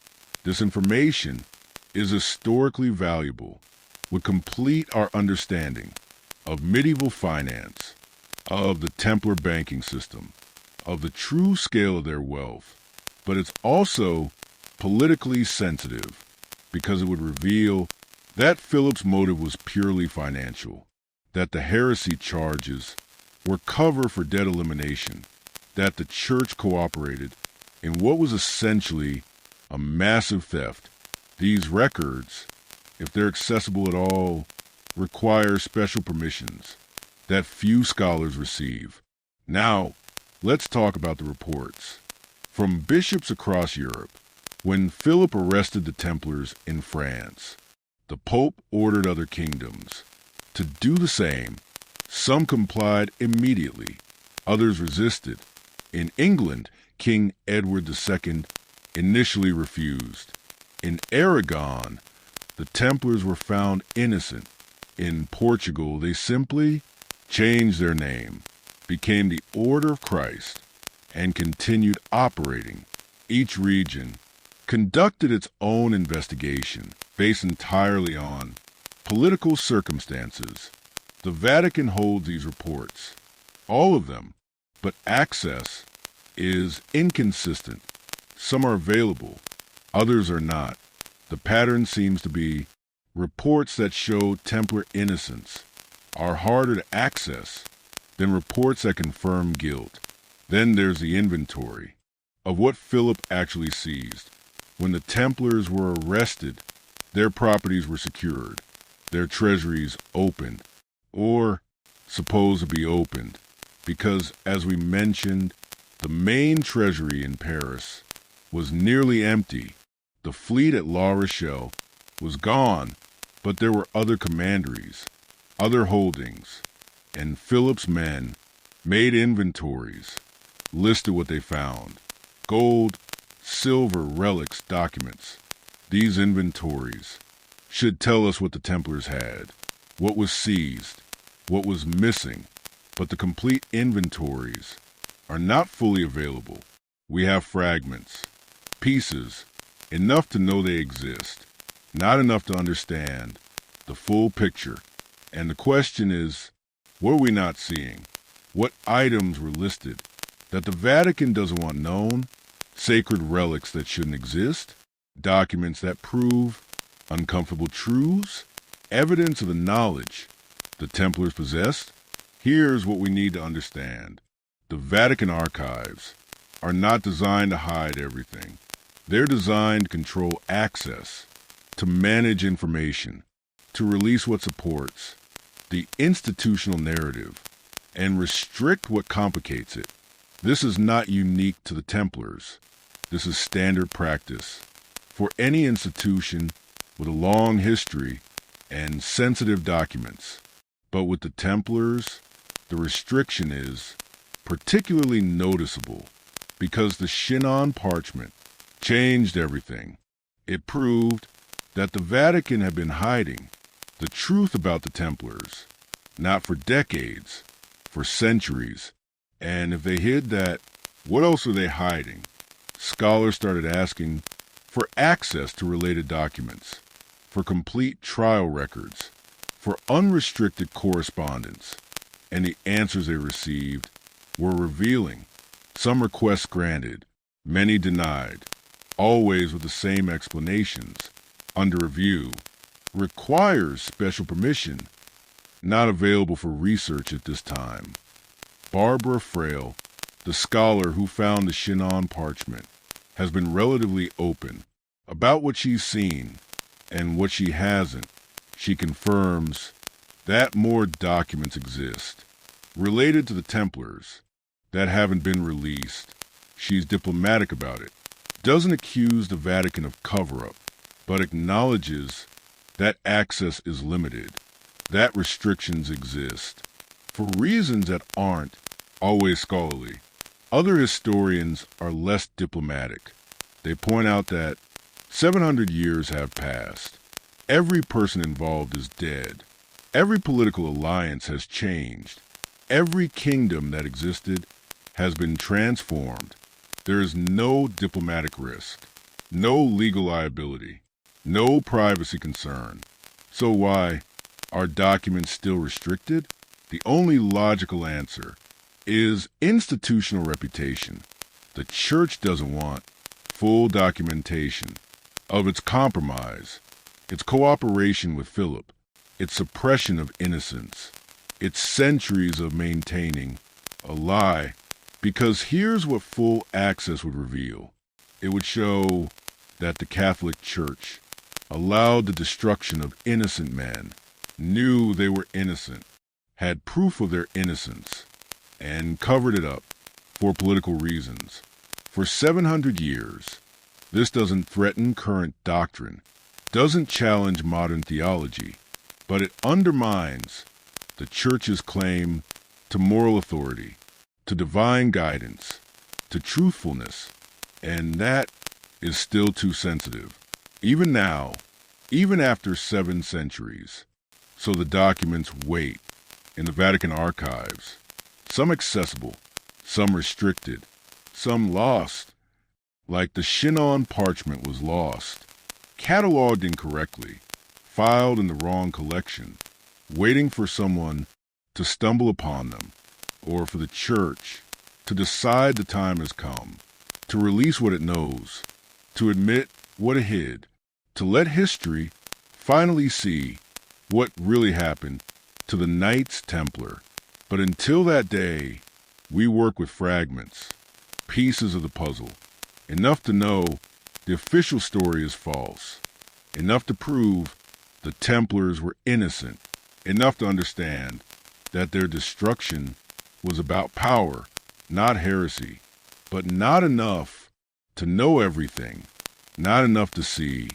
This information is historically valuable, would complete our understanding of medieval finance, of the Templar banking system, of the true scale of their wealth. But it's also politically sensitive because it would reveal that Philip's motive was purely financial, that the heresy charges were cover for debt elimination, that the church cooperated in what was essentially a massive theft. These records, if they're accessible at all, require special permissions that few scholars receive. Now, let's talk about the reports. From bishops across Europe, when Philip arrested the Templars in France, the Pope ordered other kingdoms to do the same. Some complied immediately, others resisted. In England, King Edward II initially refused. In Aragon, the Templars were found innocent. In Portugal, they simply changed their name, became the Order of Christ, and continued operating. Each region conducted its own investigation based entirely on political circumstances. The Vatican holds these reports, all of them, but access is inconsistent. Some are available, others are not. The pattern seems to be reports that show Templar innocence are harder to access than reports that confirm guilt. Then there's the inventory of what Philip actually seized. When the Templars were arrested, their properties were secured, their treasuries opened, or supposed to be opened, because, as we mentioned, the main treasury in Paris was nearly empty. The fleet at La Rochelle was gone, but there were other commanderies, other holdings, and Philip's men made inventories, listed what they found: gold, silver, relics, documents. These inventories should tell us what the Templars had, what was seized, what was missing, but the complete inventories are not fully available. We have fragments, pieces, enough to know they exist, not enough to understand the full picture. And the question is, what are we not seeing? What items were listed that the Vatican doesn't want known? Sacred relics that shouldn't exist? Documents that prove uncomfortable truths? Evidence of the knowledge the Templars possessed? Here's what we need to understand. The Vatican Archives are not designed to hide everything. They're designed to control access, to manage information, to release what supports the institutional narrative, and restrict what complicates it. This is not unique to the Templars. This is standard practice for any institution with a long history and sensitive documents. But with the Templars, the restriction is particularly noticeable because the Chinon Parchment changed everything. It proved that the Vatican had been hiding the truth about the Templars, not for decades, for centuries. And if they hid that, what else are they hiding? Scholars started asking for access to related documents, for complete trial records, for unrestricted correspondence, and the answers they received were revealing. Some requests granted, many denied, always with the same explanations: under review, requires special permission, not available for research at this time. Barbara Frail, the scholar who found the Chinon Parchment, has been relatively open about what she's seen and what she hasn't. She confirms that more documents exist related to the Templars that haven't been released. She's diplomatic about it, doesn't accuse the Vatican of cover-up, but acknowledges that access is limited, that restrictions exist, for reasons that aren't always scholarly. Other historians are less diplomatic. They point out that 700 years have passed. Every person involved is dead. Every political alliance has changed. Every kingdom that existed has been transformed. There is no diplomatic risk, no legal liability, no privacy concern. So why are documents still restricted? The only logical answer is institutional reputation. The Church doesn't want full documentation of its compromise, its cooperation with Philip, its suppression of innocence, its centuries of maintaining a lie. Because here's what full access would reveal. It would show that the Catholic Church allowed the destruction of innocent men, knew they were innocent, had proof of their innocence, and covered it up for political reasons. For 700 years, this doesn't threaten current doctrine, doesn't challenge modern theology, but it undermines the Church's claim to moral authority, to divine guidance, to truthfulness, and that is still too sensitive. Even now, even after 7 centuries. So the documents wait in the Vatican Archives, some accessible, some restricted, some lost, like the Chinon Parchment was lost, cataloged incorrectly, filed in the wrong collection, waiting for someone to stumble upon them, or for the Church to decide the time has come, to release what it knows, to admit what it hid, to let history finally see what really happened to the Knight Templar. But until that day, we work with fragments, pieces of the puzzle, enough to know the official story is false, enough to prove the Templars were innocent, enough to understand that their destruction was about power, not heresy, but not enough to know everything, not enough to see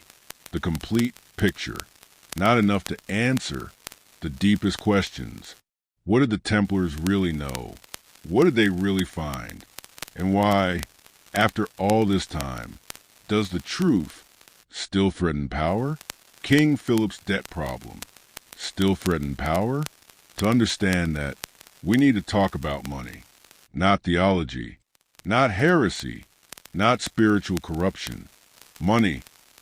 the complete picture, not enough to answer the deepest questions. What did the Templars really know? What did they really find? And why, after all this time, does the truth still threaten power? King Philip's debt problem still threaten power? To understand that, we need to talk about money, not theology, not heresy, not spiritual corruption. Money,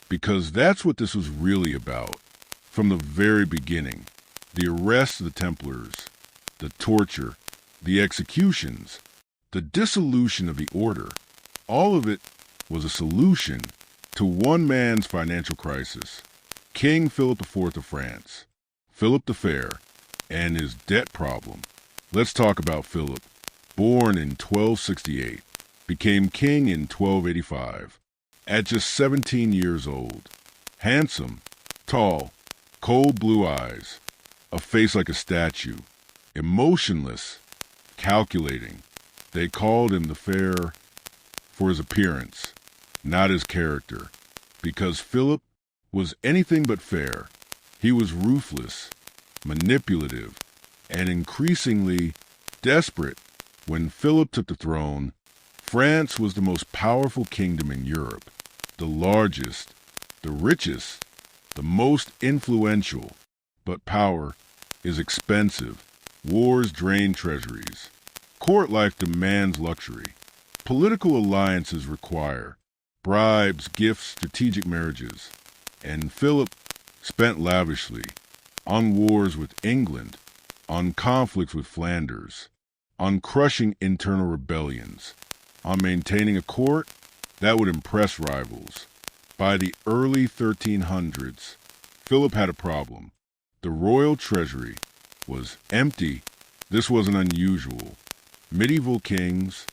because that's what this was really about. From the very beginning, the arrest of the Templars, the torture, the executions, the dissolution of the order, all of it was a solution to one man's financial crisis. King Philip IV of France, Philip the Fair, and his debt problem. Let's talk about Philip. Born in 1268, became king in 1285. At just 17 years old, handsome, tall, cold blue eyes, a face like a statue, emotionless, calculating. They called him the Fair for his appearance, not his character, because Philip was anything but fair. He was ruthless, manipulative, and increasingly desperate. When Philip took the throne, France was the most powerful kingdom in Europe, the largest, the richest, the most influential. But power is expensive. Wars drain treasuries. Court life demands luxury. Political alliances require bribes, gifts, strategic marriages. And Philip spent lavishly on wars with England, on conflicts with Flanders, on crushing internal rebellions, on maintaining a court that would impress rivals. By the early 1300s, Philip had a problem. The royal treasury was empty. This wasn't unusual. Medieval kings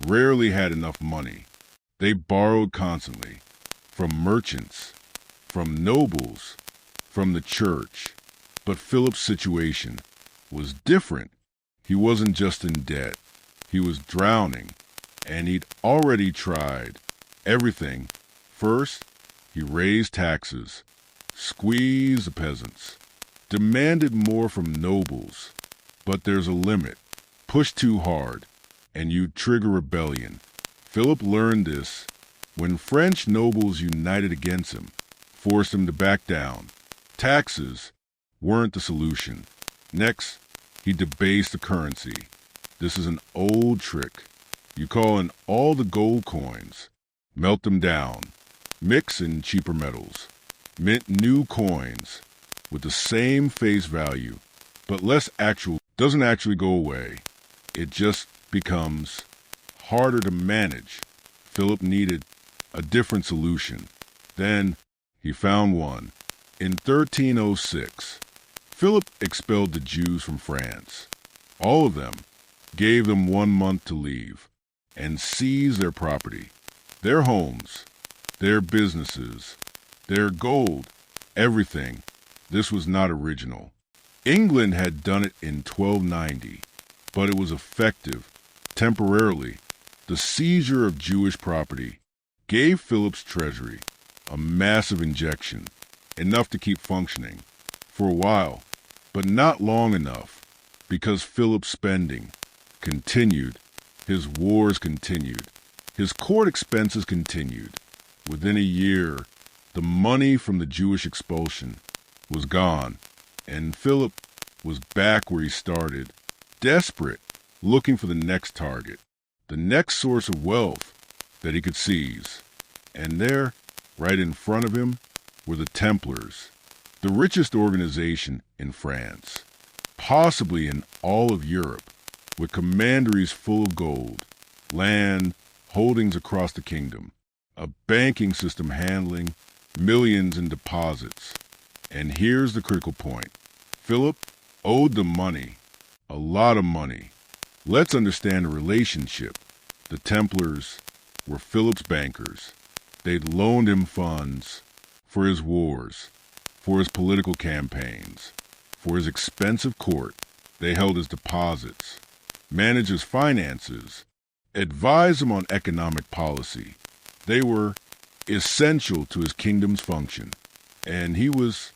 rarely had enough money. They borrowed constantly from merchants, from nobles, from the church. But Philip's situation was different. He wasn't just in debt. He was drowning, and he'd already tried everything. First, he raised taxes, squeezed the peasants, demanded more from nobles. But there's a limit. Push too hard, and you trigger rebellion. Philip learned this when French nobles united against him, forced him to back down. Taxes weren't the solution. Next, he debased the currency. This is an old trick. You call in all the gold coins, melt them down, mix in cheaper metals, mint new coins with the same face value, but less actual. Doesn't actually go away. It just becomes harder to manage. Philip needed a different solution. Then he found one. In 1306, Philip expelled the Jews from France. All of them, gave them 1 month to leave, and seized their property, their homes, their businesses, their gold, everything. This was not original. England had done it in 1290, but it was effective. Temporarily, the seizure of Jewish property gave Philip's treasury a massive injection, enough to keep functioning for a while, but not long enough, because Philip's spending continued, his wars continued, his court expenses continued. Within a year, the money from the Jewish expulsion was gone, and Philip was back where he started, desperate, looking for the next target, the next source of wealth that he could seize. And there, right in front of him, were the Templars, the richest organization in France, possibly in all of Europe, with commanderies full of gold, land, holdings across the kingdom, a banking system handling millions in deposits. And here's the critical point. Philip owed them money, a lot of money. Let's understand the relationship. The Templars were Philip's bankers. They'd loaned him funds for his wars, for his political campaigns, for his expensive court. They held his deposits, managed his finances, advised him on economic policy. They were essential to his kingdom's function, and he was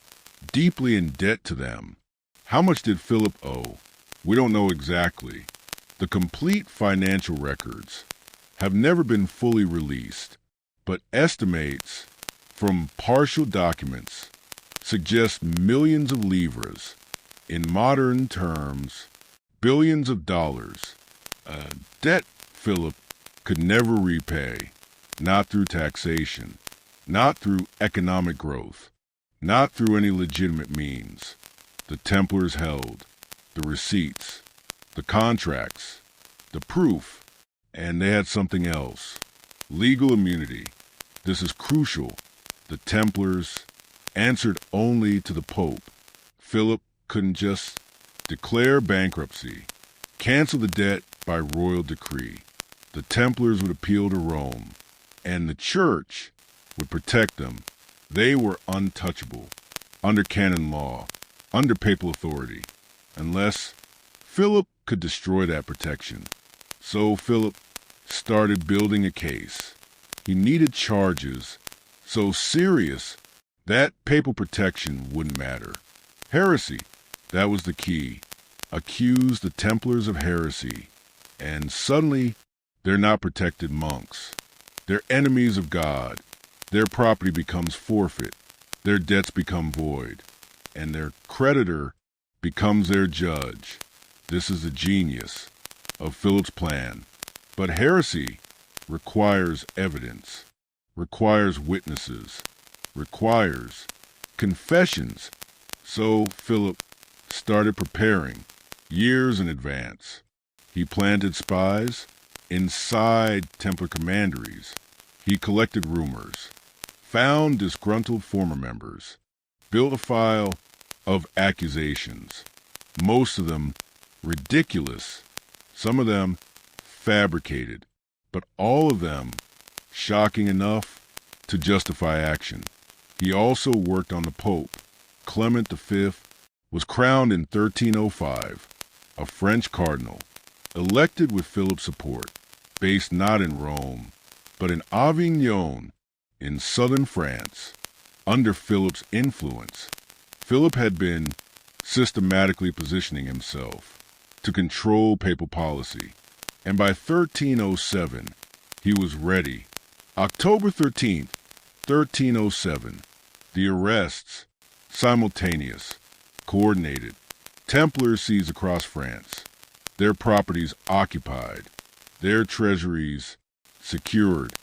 deeply in debt to them. How much did Philip owe? We don't know exactly. The complete financial records have never been fully released, but estimates from partial documents suggest millions of livres, in modern terms, billions of dollars, a debt Philip could never repay, not through taxation, not through economic growth, not through any legitimate means. The Templars held the receipts, the contracts, the proof, and they had something else. Legal immunity. This is crucial. The Templars answered only to the Pope. Philip couldn't just declare bankruptcy, cancel the debt by royal decree. The Templars would appeal to Rome, and the Church would protect them. They were untouchable, under canon law, under papal authority, unless Philip could destroy that protection. So Philip started building a case. He needed charges so serious that papal protection wouldn't matter. Heresy, that was the key. Accuse the Templars of heresy, and suddenly they're not protected monks. They're enemies of God. Their property becomes forfeit. Their debts become void, and their creditor becomes their judge. This is the genius of Philip's plan. But heresy requires evidence, requires witnesses, requires confessions. So Philip started preparing years in advance. He planted spies inside Templar commanderies. He collected rumors, found disgruntled former members, built a file of accusations, most of them ridiculous, some of them fabricated, but all of them shocking enough to justify action. He also worked on the Pope. Clement V was crowned in 1305, a French cardinal, elected with Philip's support, based not in Rome, but in Avignon, in southern France, under Philip's influence. Philip had been systematically positioning himself to control papal policy, and by 1307, he was ready. October 13th, 1307, the arrests, simultaneous, coordinated. Templars seized across France, their properties occupied, their treasuries secured,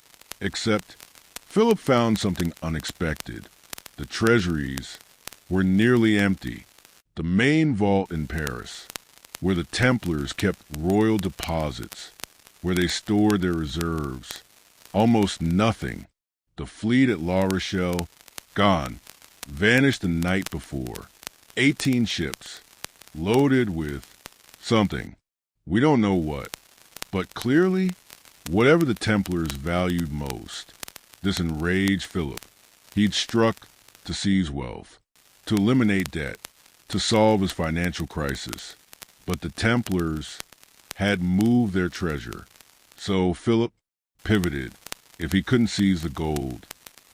except Philip found something unexpected. The treasuries were nearly empty. The main vault in Paris, where the Templars kept royal deposits, where they stored their reserves, almost nothing. The fleet at La Rochelle, gone, vanished the night before. 18 ships, loaded with something. We don't know what, but clearly, whatever the Templars valued most. This enraged Philip. He'd struck to seize wealth, to eliminate debt, to solve his financial crisis. But the Templars had moved their treasure, so Philip pivoted. If he couldn't seize the gold,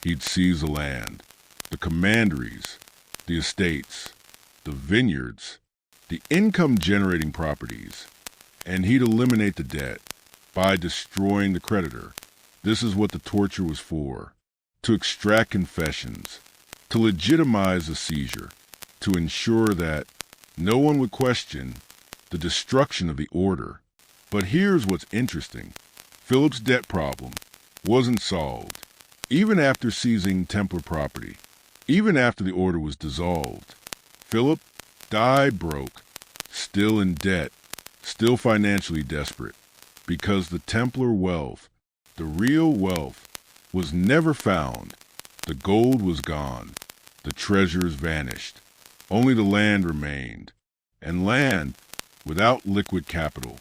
he'd seize the land, the commanderies, the estates, the vineyards, the income-generating properties, and he'd eliminate the debt by destroying the creditor. This is what the torture was for, to extract confessions, to legitimize the seizure, to ensure that no one would question the destruction of the order. But here's what's interesting. Philip's debt problem wasn't solved. Even after seizing Templar property, even after the order was dissolved, Philip died broke, still in debt, still financially desperate, because the Templar wealth, the real wealth, was never found. The gold was gone. The treasures vanished. Only the land remained. And land, without liquid capital,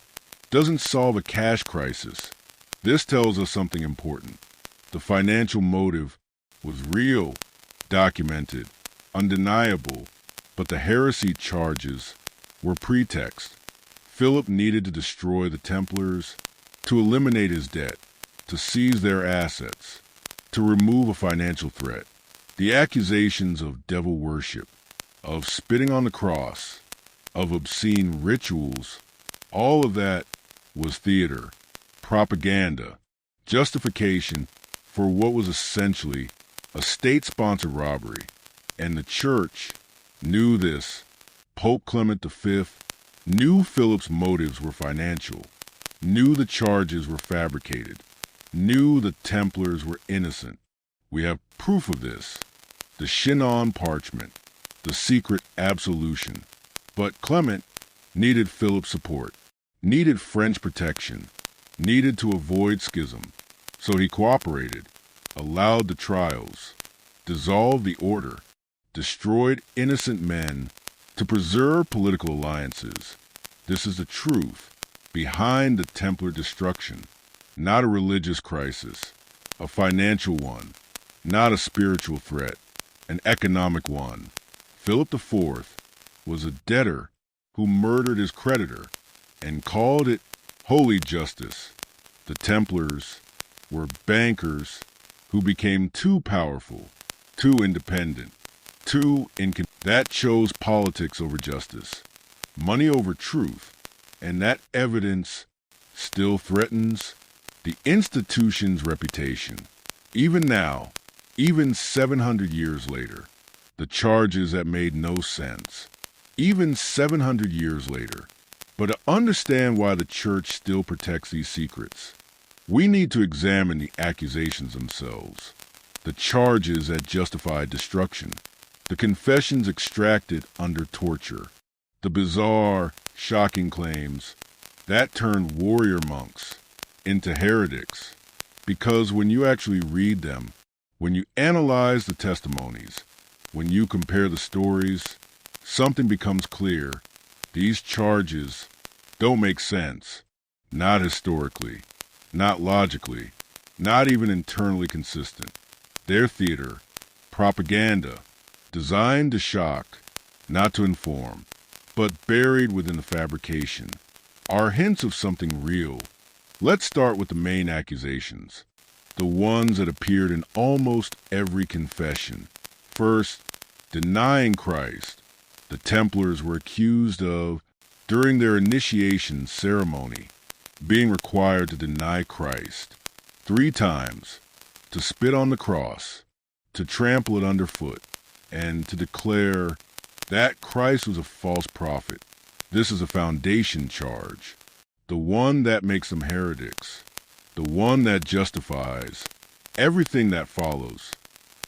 doesn't solve a cash crisis. This tells us something important. The financial motive was real, documented, undeniable, but the heresy charges were pretext. Philip needed to destroy the Templars, to eliminate his debt, to seize their assets, to remove a financial threat. The accusations of devil worship, of spitting on the cross, of obscene rituals, all of that was theater, propaganda, justification for what was essentially a state-sponsored robbery. And the church knew this. Pope Clement V knew Philip's motives were financial, knew the charges were fabricated, knew the Templars were innocent. We have proof of this. The Chinon Parchment, the secret absolution. But Clement needed Philip's support, needed French protection, needed to avoid schism. So he cooperated, allowed the trials, dissolved the order, destroyed innocent men to preserve political alliances. This is the truth behind the Templar destruction, not a religious crisis, a financial one, not a spiritual threat, an economic one. Philip IV was a debtor who murdered his creditor and called it holy justice. The Templars were bankers who became too powerful, too independent, that chose politics over justice, money over truth, and that evidence still threatens the institution's reputation. Even now, even 700 years later, the charges that made no sense, even 700 years later. But to understand why the church still protects these secrets, we need to examine the accusations themselves, the charges that justified destruction, the confessions extracted under torture, the bizarre, shocking claims that turned warrior monks into heretics. Because when you actually read them, when you analyze the testimonies, when you compare the stories, something becomes clear. These charges don't make sense, not historically, not logically, not even internally consistent. They're theater, propaganda, designed to shock, not to inform, but buried within the fabrication are hints of something real. Let's start with the main accusations, the ones that appeared in almost every confession. First, denying Christ. The Templars were accused of, during their initiation ceremony, being required to deny Christ 3 times, to spit on the cross, to trample it underfoot, and to declare that Christ was a false prophet. This is a foundation charge, the one that makes them heretics, the one that justifies everything that follows.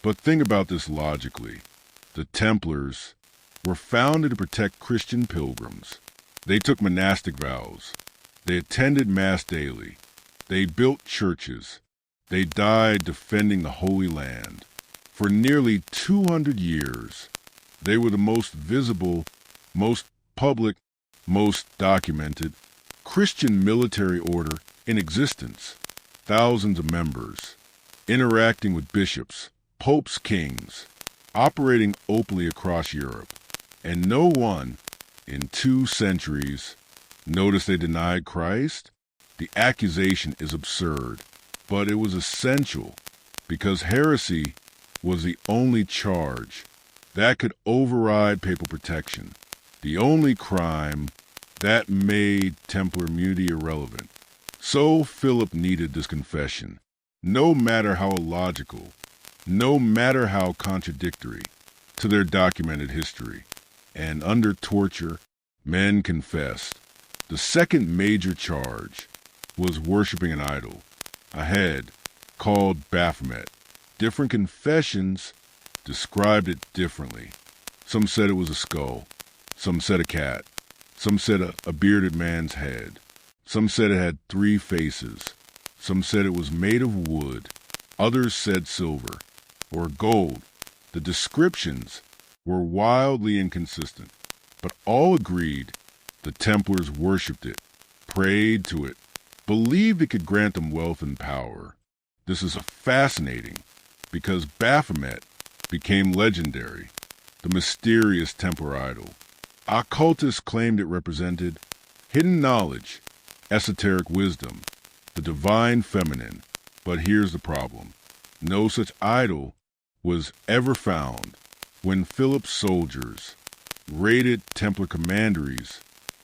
But think about this logically. The Templars were founded to protect Christian pilgrims. They took monastic vows. They attended Mass daily. They built churches. They died defending the Holy Land. For nearly 200 years, they were the most visible, most public, most documented Christian military order in existence. Thousands of members, interacting with bishops, popes, kings, operating openly across Europe. And no one, in 2 centuries, noticed they denied Christ. The accusation is absurd, but it was essential because heresy was the only charge that could override papal protection, the only crime that made Templar immunity irrelevant. So Philip needed this confession, no matter how illogical, no matter how contradictory to their documented history. And under torture, men confessed. The second major charge was worshiping an idol, a head called Baphomet. Different confessions described it differently. Some said it was a skull. Some said a cat. Some said a bearded man's head. Some said it had 3 faces. Some said it was made of wood. Others said silver or gold. The descriptions were wildly inconsistent, but all agreed the Templars worshipped it, prayed to it, believed it could grant them wealth and power. This is fascinating because Baphomet became legendary, the mysterious Templar idol, Occultists claimed it represented hidden knowledge, esoteric wisdom, the divine feminine. But here's the problem. No such idol was ever found. When Philip's soldiers raided Templar commanderies,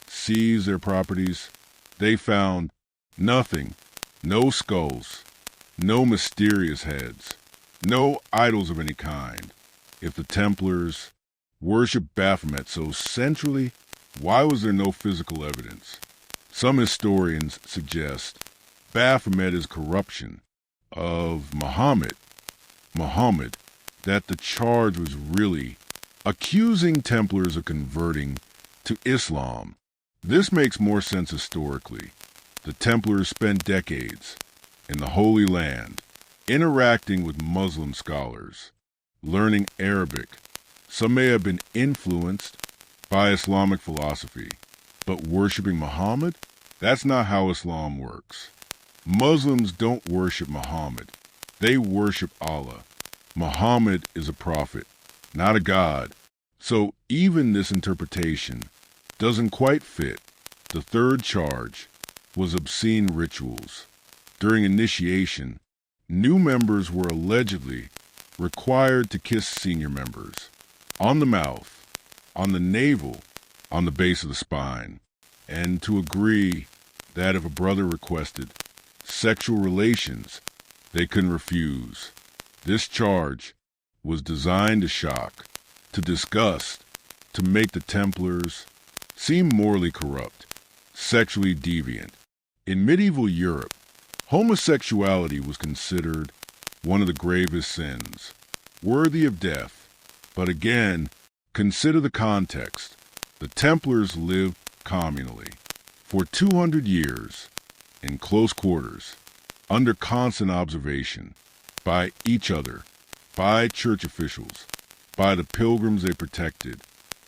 seized their properties, they found nothing, no skulls, no mysterious heads, no idols of any kind. If the Templars worshipped Baphomet so centrally, why was there no physical evidence? Some historians suggest Baphomet is corruption of Muhammad, that the charge was really accusing Templars of converting to Islam. This makes more sense historically. The Templars spent decades in the Holy Land, interacting with Muslim scholars, learning Arabic. Some may have been influenced by Islamic philosophy, but worshiping Muhammad? That's not how Islam works. Muslims don't worship Muhammad. They worship Allah. Muhammad is a prophet, not a god. So even this interpretation doesn't quite fit. The third charge was obscene rituals. During initiation, new members were allegedly required to kiss senior members on the mouth, on the navel, on the base of the spine, and to agree that if a brother requested sexual relations, they couldn't refuse. This charge was designed to shock, to disgust, to make the Templars seem morally corrupt, sexually deviant. In medieval Europe, homosexuality was considered one of the gravest sins, worthy of death. But again, consider the context. The Templars lived communally for 200 years in close quarters, under constant observation, by each other, by church officials, by the pilgrims they protected.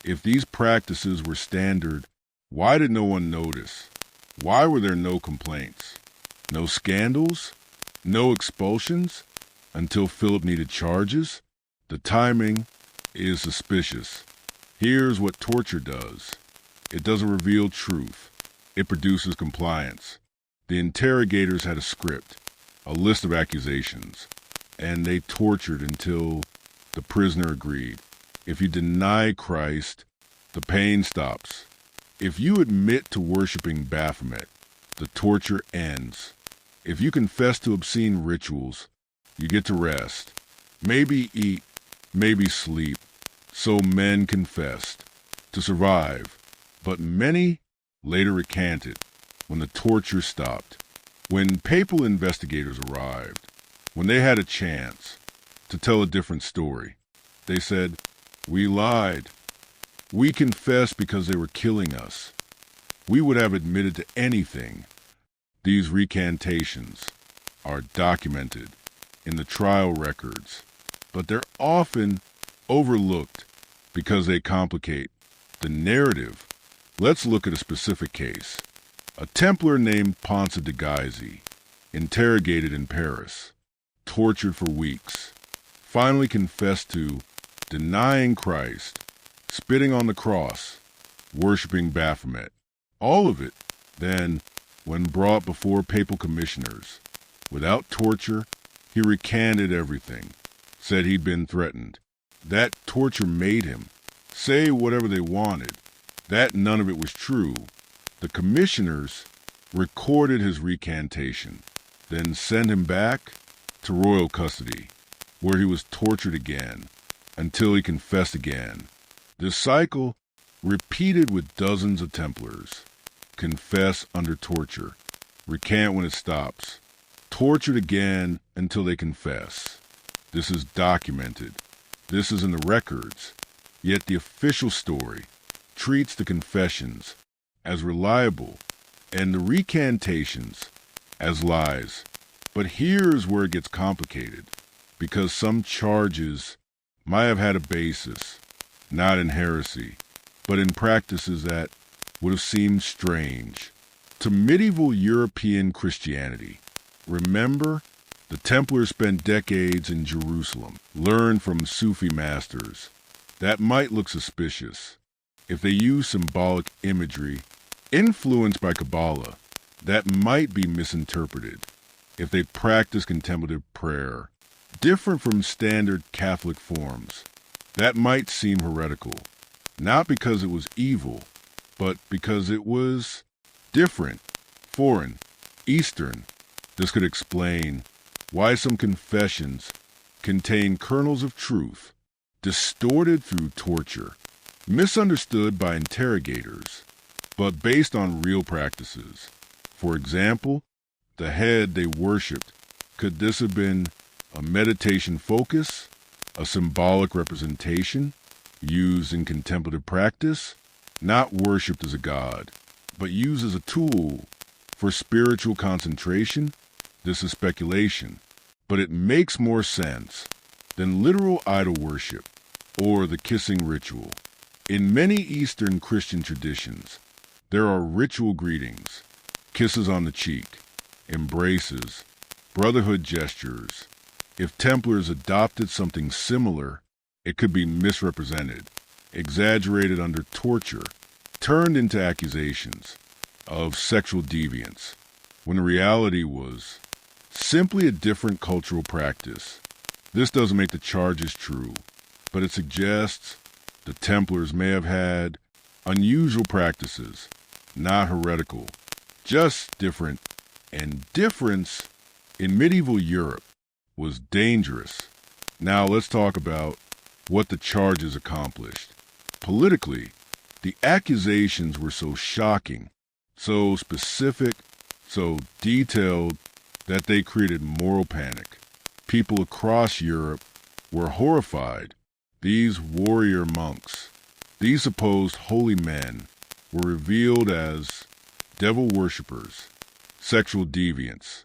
If these practices were standard, why did no one notice? Why were there no complaints? No scandals? No expulsions? Until Philip needed charges? The timing is suspicious. Here's what torture does. It doesn't reveal truth. It produces compliance. The interrogators had a script, a list of accusations, and they tortured until the prisoner agreed. If you deny Christ, the pain stops. If you admit to worshiping Baphomet, the torture ends. If you confess to obscene rituals, you get to rest. Maybe eat, maybe sleep. So men confessed to survive, but many later recanted when the torture stopped. When papal investigators arrived, when they had a chance to tell a different story, they said, "We lied. We confessed because they were killing us. We would have admitted to anything." These recantations are documented in the trial records, but they're often overlooked because they complicate the narrative. Let's look at a specific case. A Templar named Ponce de Gaisi, interrogated in Paris, tortured for weeks, finally confessed to denying Christ, spitting on the cross, worshiping Baphomet. All of it, then, when brought before papal commissioners, without torture, he recanted everything, said he'd been threatened. That torture made him say whatever they wanted, that none of it was true. The commissioners recorded his recantation, then sent him back to royal custody, where he was tortured again until he confessed again. This cycle repeated with dozens of Templars. Confess under torture, recant when it stops, tortured again until they confess. This is documented. This is in the records. Yet the official story treats the confessions as reliable and the recantations as lies. But here's where it gets complicated, because some charges might have had a basis, not in heresy, but in practices that would have seemed strange to medieval European Christianity. Remember, the Templars spent decades in Jerusalem, learned from Sufi masters. That might look suspicious. if they use symbolic imagery influenced by Kabbalah, that might be misinterpreted. If they practice contemplative prayer, different from standard Catholic forms, that might seem heretical, not because it was evil, but because it was different, foreign, Eastern. This could explain why some confessions contain kernels of truth, distorted through torture, misunderstood by interrogators, but based on real practices. For example, the head they worshipped. Could this have been a meditation focus, a symbolic representation used in contemplative practice, not worshipped as a god, but used as a tool for spiritual concentration? This is speculation, but it makes more sense than literal idol worship or the kissing ritual. In many Eastern Christian traditions, there are ritual greetings, kisses on the cheek, embraces, brotherhood gestures. If Templars adopted something similar, it could be misrepresented, exaggerated under torture, turned into accusations of sexual deviance, when the reality was simply a different cultural practice. This doesn't make the charges true, but it suggests the Templars may have had unusual practices, not heretical, just different, and difference in medieval Europe was dangerous. Now let's talk about what the charges accomplished. Politically, the accusations were so shocking, so specific, so detailed that they created moral panic. People across Europe were horrified. These warrior monks, these supposed holy men, were revealed as devil worshippers, sexual deviants,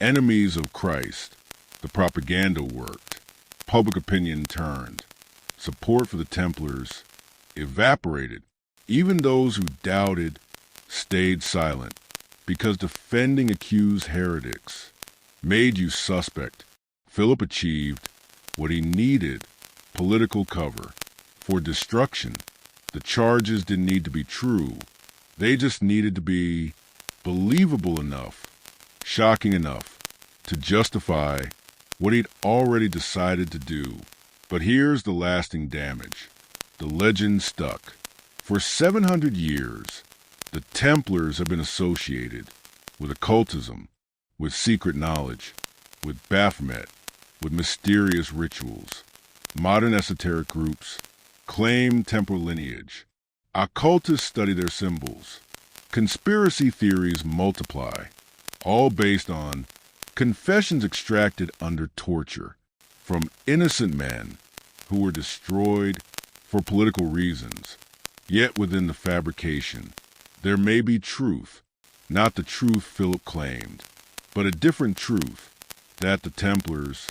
enemies of Christ. The propaganda worked. Public opinion turned. Support for the Templars evaporated. Even those who doubted stayed silent, because defending accused heretics made you suspect. Philip achieved what he needed: political cover. For destruction, the charges didn't need to be true. They just needed to be believable enough, shocking enough, to justify what he'd already decided to do. But here's the lasting damage. The legend stuck. For 700 years, the Templars have been associated with occultism, with secret knowledge, with Baphomet, with mysterious rituals. Modern esoteric groups claim Templar lineage. Occultists study their symbols. Conspiracy theories multiply, all based on confessions extracted under torture from innocent men who were destroyed for political reasons. Yet within the fabrication, there may be truth, not the truth Philip claimed, but a different truth, that the Templars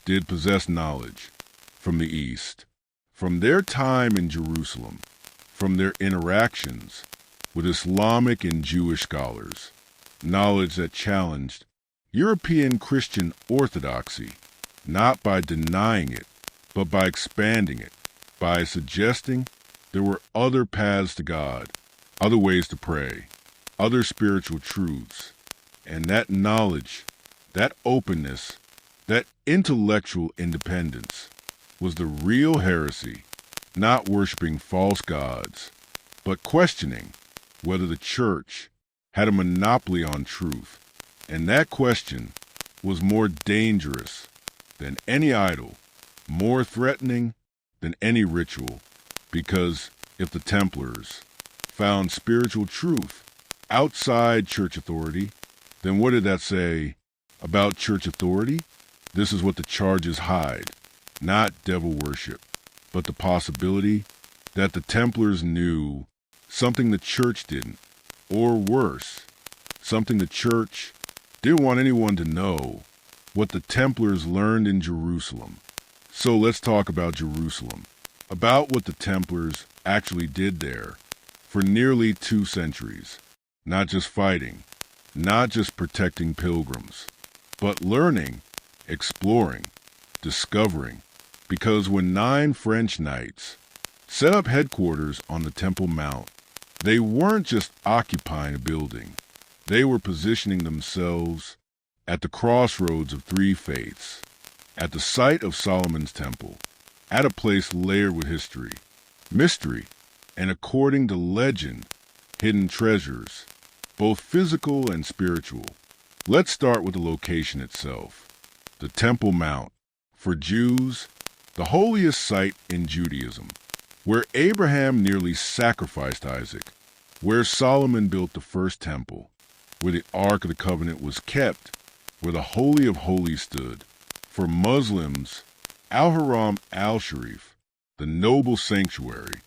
did possess knowledge from the East, from their time in Jerusalem, from their interactions with Islamic and Jewish scholars, knowledge that challenged European Christian orthodoxy, not by denying it, but by expanding it, by suggesting there were other paths to God, other ways to pray, other spiritual truths. And that knowledge, that openness, that intellectual independence was the real heresy, not worshiping false gods, but questioning whether the church had a monopoly on truth. And that question was more dangerous than any idol, more threatening than any ritual, because if the Templars found spiritual truth outside church authority, then what did that say about church authority? This is what the charges hide, not devil worship, but the possibility that the Templars knew something the church didn't, or worse, something the church didn't want anyone to know, what the Templars learned in Jerusalem. So let's talk about Jerusalem, about what the Templars actually did there for nearly 2 centuries. Not just fighting, not just protecting pilgrims, but learning, exploring, discovering. Because when 9 French knights set up headquarters on the Temple Mount. They weren't just occupying a building. They were positioning themselves at the crossroads of three faiths, at the site of Solomon's Temple, at a place layered with history, mystery, and according to legend, hidden treasures, both physical and spiritual. Let's start with the location itself. The Temple Mount, for Jews, the holiest site in Judaism, where Abraham nearly sacrificed Isaac, where Solomon built the first temple, where the Ark of the Covenant was kept, where the Holy of Holies stood. For Muslims, Al-Haram al-Sharif, the noble sanctuary,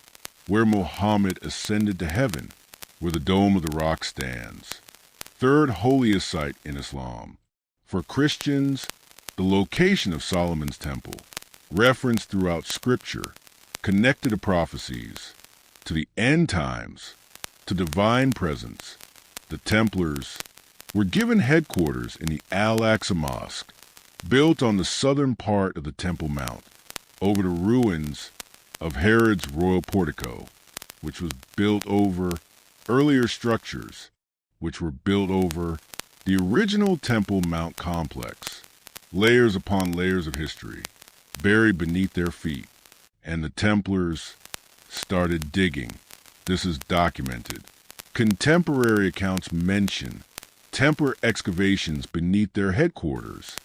where Muhammad ascended to heaven, where the Dome of the Rock stands. Third holiest site in Islam. For Christians, the location of Solomon's Temple, referenced throughout Scripture, connected to prophecies, to the end times, to divine presence. The Templars were given headquarters in the Al-Aqsa Mosque, built on the southern part of the Temple Mount, over the ruins of Herod's royal portico, which was built over earlier structures, which were built over the original Temple Mount complex, layers upon layers of history, buried beneath their feet, and the Templars started digging. This is documented. Contemporary accounts mention Templar excavations beneath their headquarters.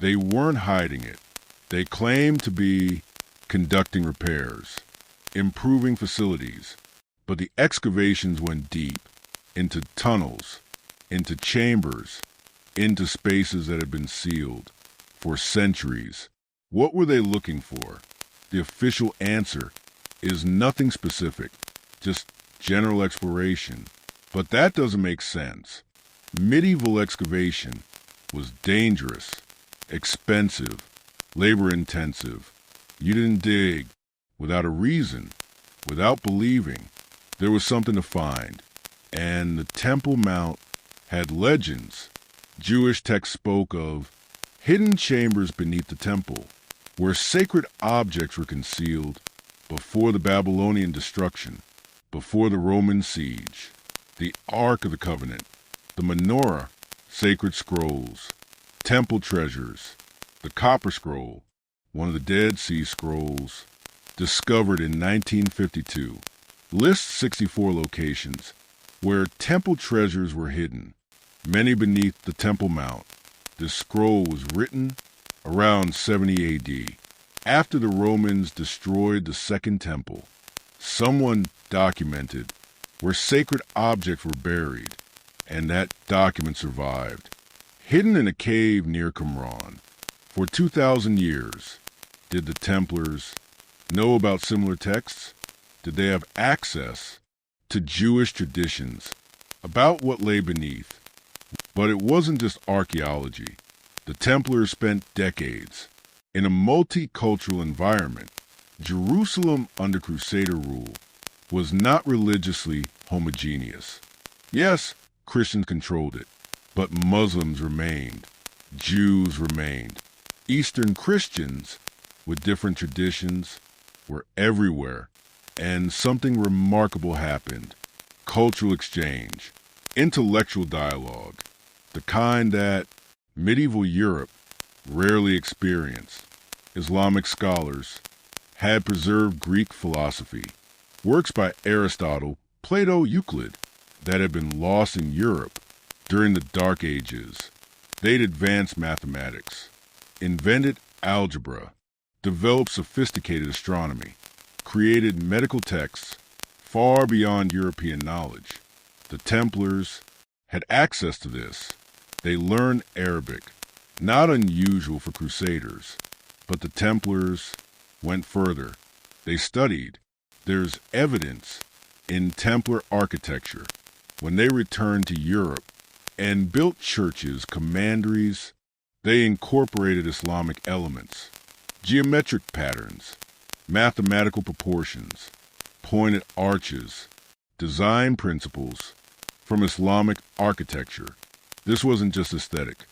They weren't hiding it. They claimed to be conducting repairs, improving facilities, but the excavations went deep, into tunnels, into chambers, into spaces that had been sealed for centuries. What were they looking for? The official answer is nothing specific, just general exploration. But that doesn't make sense. Medieval excavation was dangerous, expensive, labor-intensive. You didn't dig without a reason, without believing there was something to find. And the Temple Mount had legends. Jewish texts spoke of hidden chambers beneath the temple, where sacred objects were concealed before the Babylonian destruction, before the Roman siege. The Ark of the Covenant, the menorah, sacred scrolls, temple treasures, the Copper Scroll, one of the Dead Sea Scrolls, discovered in 1952, lists 64 locations where temple treasures were hidden, many beneath the Temple Mount. This scroll was written around 70 AD, after the Romans destroyed the Second Temple. Someone documented where sacred objects were buried, and that document survived, hidden in a cave near Qumran. For 2,000 years, did the Templars know about similar texts? Did they have access to Jewish traditions about what lay beneath? But it wasn't just archaeology. The Templars spent decades in a multicultural environment. Jerusalem under Crusader rule was not religiously homogeneous. Yes, Christians controlled it, but Muslims remained, Jews remained. Eastern Christians with different traditions were everywhere, and something remarkable happened. Cultural exchange, intellectual dialogue, the kind that medieval Europe rarely experienced. Islamic scholars had preserved Greek philosophy, works by Aristotle, Plato, Euclid, that had been lost in Europe during the Dark Ages. They'd advanced mathematics, invented algebra, developed sophisticated astronomy, created medical texts far beyond European knowledge. The Templars had access to this. They learned Arabic, not unusual for crusaders, but the Templars went further. They studied. There's evidence in Templar architecture when they returned to Europe and built churches, commanderies. They incorporated Islamic elements, geometric patterns, mathematical proportions, pointed arches, design principles from Islamic architecture. This wasn't just aesthetic.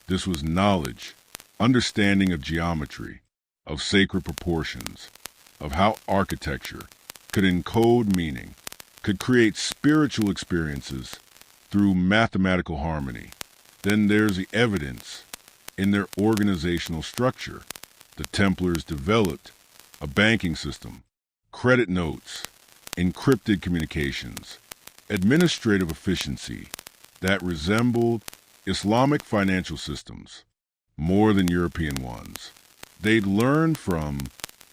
This was knowledge, understanding of geometry, of sacred proportions, of how architecture could encode meaning, could create spiritual experiences through mathematical harmony. Then there's the evidence in their organizational structure. The Templars developed a banking system, credit notes, encrypted communications, administrative efficiency that resembled Islamic financial systems more than European ones. They'd learned from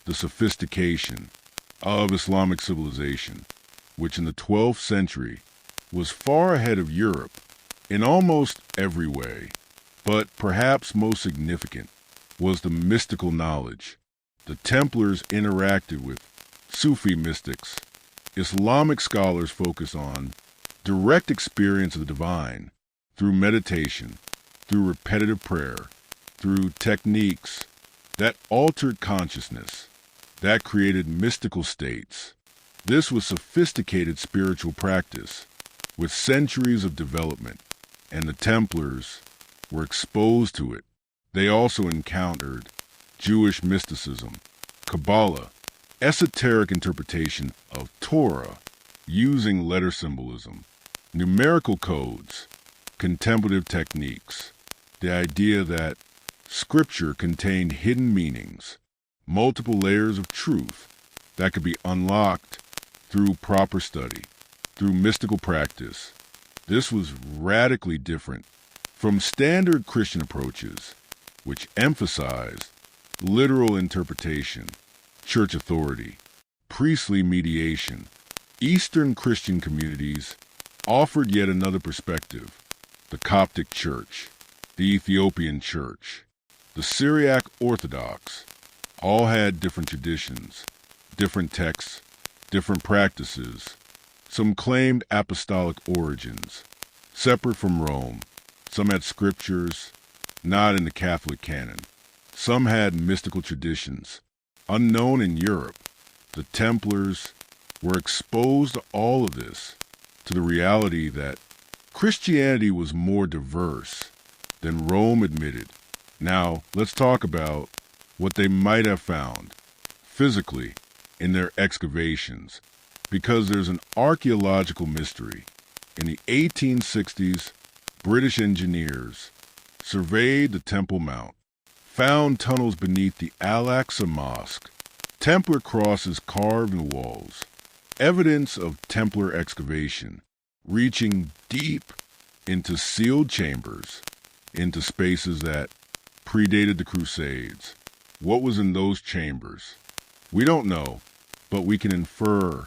the sophistication of Islamic civilization, which in the 12th century was far ahead of Europe in almost every way. But perhaps most significant was the mystical knowledge. The Templars interacted with Sufi mystics. Islamic scholars focus on direct experience of the divine through meditation, through repetitive prayer, through techniques that altered consciousness, that created mystical states. This was sophisticated spiritual practice with centuries of development, and the Templars were exposed to it. They also encountered Jewish mysticism, Kabbalah, esoteric interpretation of Torah using letter symbolism, numerical codes, contemplative techniques, the idea that Scripture contained hidden meanings, multiple layers of truth that could be unlocked through proper study, through mystical practice. This was radically different from standard Christian approaches, which emphasized literal interpretation, church authority, priestly mediation. Eastern Christian communities offered yet another perspective: the Coptic Church, the Ethiopian Church, the Syriac Orthodox, all had different traditions, different texts, different practices. Some claimed apostolic origins, separate from Rome. Some had scriptures not in the Catholic canon. Some had mystical traditions unknown in Europe. The Templars were exposed to all of this, to the reality that Christianity was more diverse than Rome admitted. Now, let's talk about what they might have found physically in their excavations, because there's an archaeological mystery. In the 1860s, British engineers surveyed the Temple Mount, found tunnels beneath the Al-Aqsa Mosque, Templar crosses carved in the walls, evidence of Templar excavation reaching deep into sealed chambers, into spaces that predated the Crusades. What was in those chambers? We don't know, but we can infer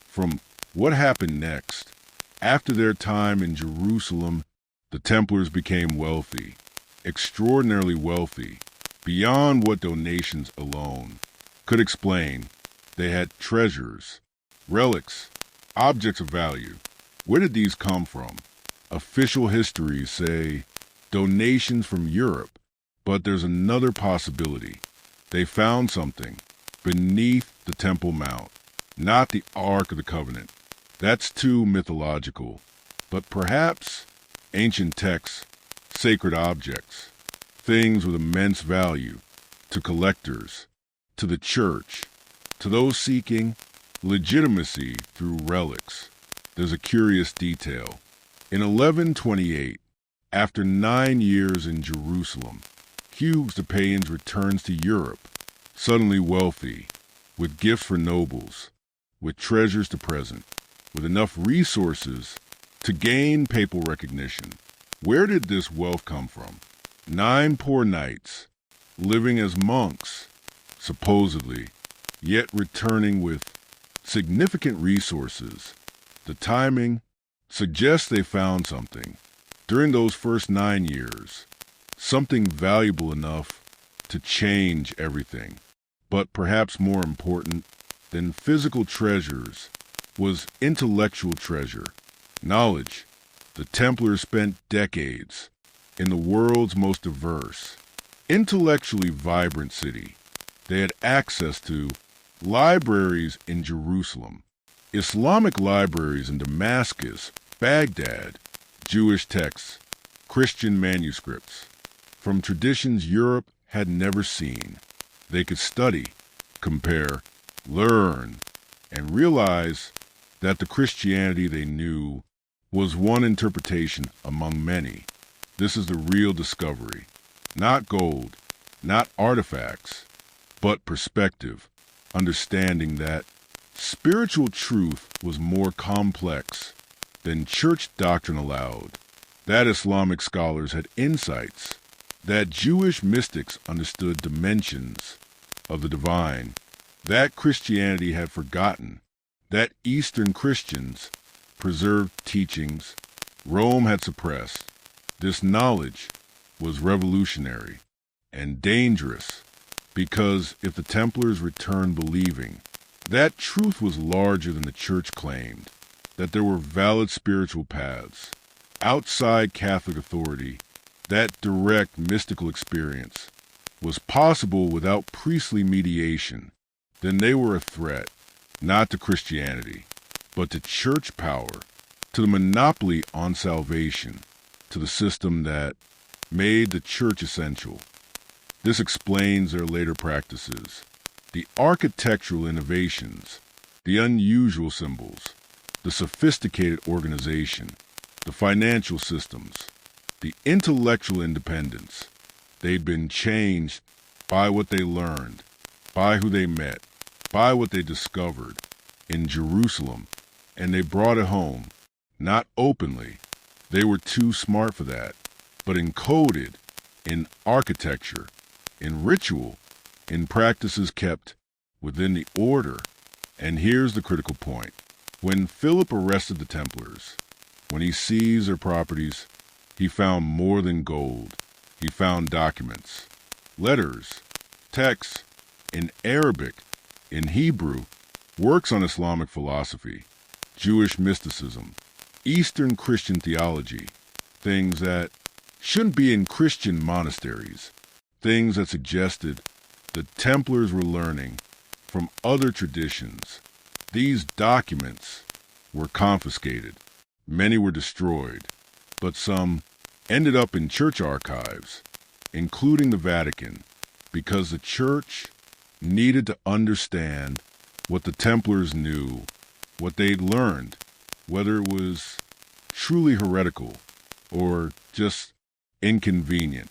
from what happened next. After their time in Jerusalem, the Templars became wealthy, extraordinarily wealthy, beyond what donations alone could explain. They had treasures, relics, objects of value. Where did these come from? Official histories say donations from Europe, but there's another possibility. They found something beneath the Temple Mount, not the Ark of the Covenant. That's too mythological. But perhaps ancient texts, sacred objects, things with immense value to collectors, to the church, to those seeking legitimacy through relics. There's a curious detail. In 1128, after 9 years in Jerusalem, Hugues de Payens returns to Europe, suddenly wealthy, with gifts for nobles, with treasures to present, with enough resources to gain papal recognition. Where did this wealth come from? 9 poor knights, living as monks, supposedly, yet returning with significant resources. The timing suggests they found something during those first 9 years, something valuable enough to change everything. But perhaps more important than physical treasures was intellectual treasure, knowledge. The Templars spent decades in the world's most diverse, intellectually vibrant city. They had access to libraries in Jerusalem, Islamic libraries in Damascus, Baghdad, Jewish texts, Christian manuscripts, from traditions Europe had never seen. They could study, compare, learn, and realize that the Christianity they knew was one interpretation among many. This is the real discovery. Not gold, not artifacts, but perspective, understanding that spiritual truth was more complex than church doctrine allowed, that Islamic scholars had insights, that Jewish mystics understood dimensions of the divine, that Christianity had forgotten, that Eastern Christians preserved teachings Rome had suppressed. This knowledge was revolutionary and dangerous, because if the Templars returned believing that truth was larger than the Church claimed, that there were valid spiritual paths outside Catholic authority, that direct mystical experience was possible without priestly mediation, then they were a threat, not to Christianity, but to church power, to the monopoly on salvation, to the system that made the church essential. This explains their later practices, the architectural innovations, the unusual symbols, the sophisticated organization, the financial systems, the intellectual independence. They'd been changed by what they learned, by who they met, by what they discovered in Jerusalem, and they brought it home, not openly. They were too smart for that, but encoded in architecture, in ritual, in practices kept within the order. And here's the critical point. When Philip arrested the Templars, when he seized their properties, he found more than gold. He found documents, letters, texts in Arabic, in Hebrew, works on Islamic philosophy, Jewish mysticism, Eastern Christian theology, things that shouldn't be in Christian monasteries, things that suggested the Templars were learning from other traditions. These documents were confiscated. Many were destroyed, but some ended up in church archives, including the Vatican, because the church needed to understand what the Templars knew, what they'd learned, whether it was truly heretical or just inconvenient.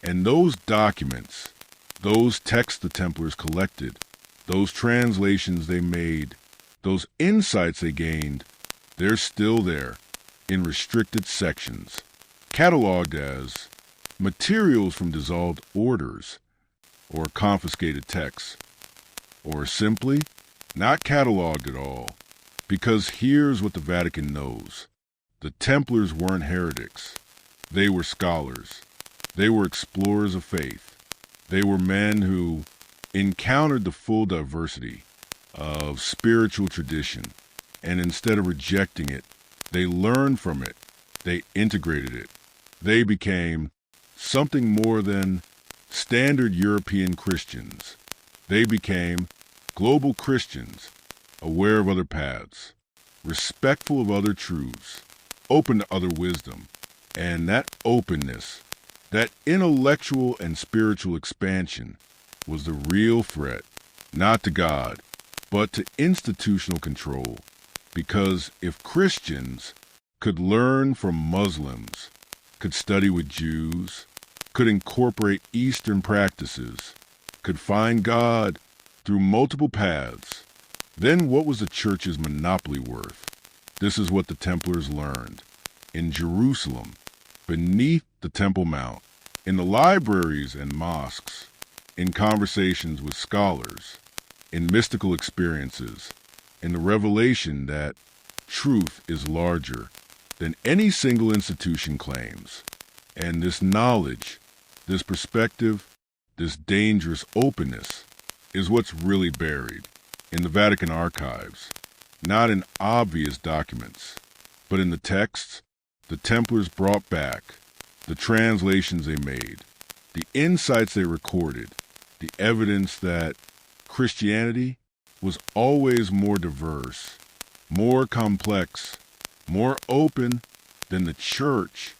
And those documents, those texts the Templars collected, those translations they made, those insights they gained, they're still there in restricted sections, cataloged as materials from dissolved orders or confiscated texts, or simply not cataloged at all. Because here's what the Vatican knows. The Templars weren't heretics. They were scholars. They were explorers of faith. They were men who encountered the full diversity of spiritual tradition, and instead of rejecting it, they learned from it. They integrated it. They became something more than standard European Christians. They became global Christians, aware of other paths, respectful of other truths, open to other wisdom. And that openness, that intellectual and spiritual expansion, was the real threat, not to God, but to institutional control. Because if Christians could learn from Muslims, could study with Jews, could incorporate Eastern practices, could find God through multiple paths, then what was the church's monopoly worth? This is what the Templars learned. In Jerusalem, beneath the Temple Mount, in the libraries and mosques, in conversations with scholars, in mystical experiences, in the revelation that truth is larger than any single institution claims. And this knowledge, this perspective, this dangerous openness is what's really buried in the Vatican Archives, not in obvious documents, but in the texts the Templars brought back, the translations they made, the insights they recorded, the evidence that Christianity was always more diverse, more complex, more open than the church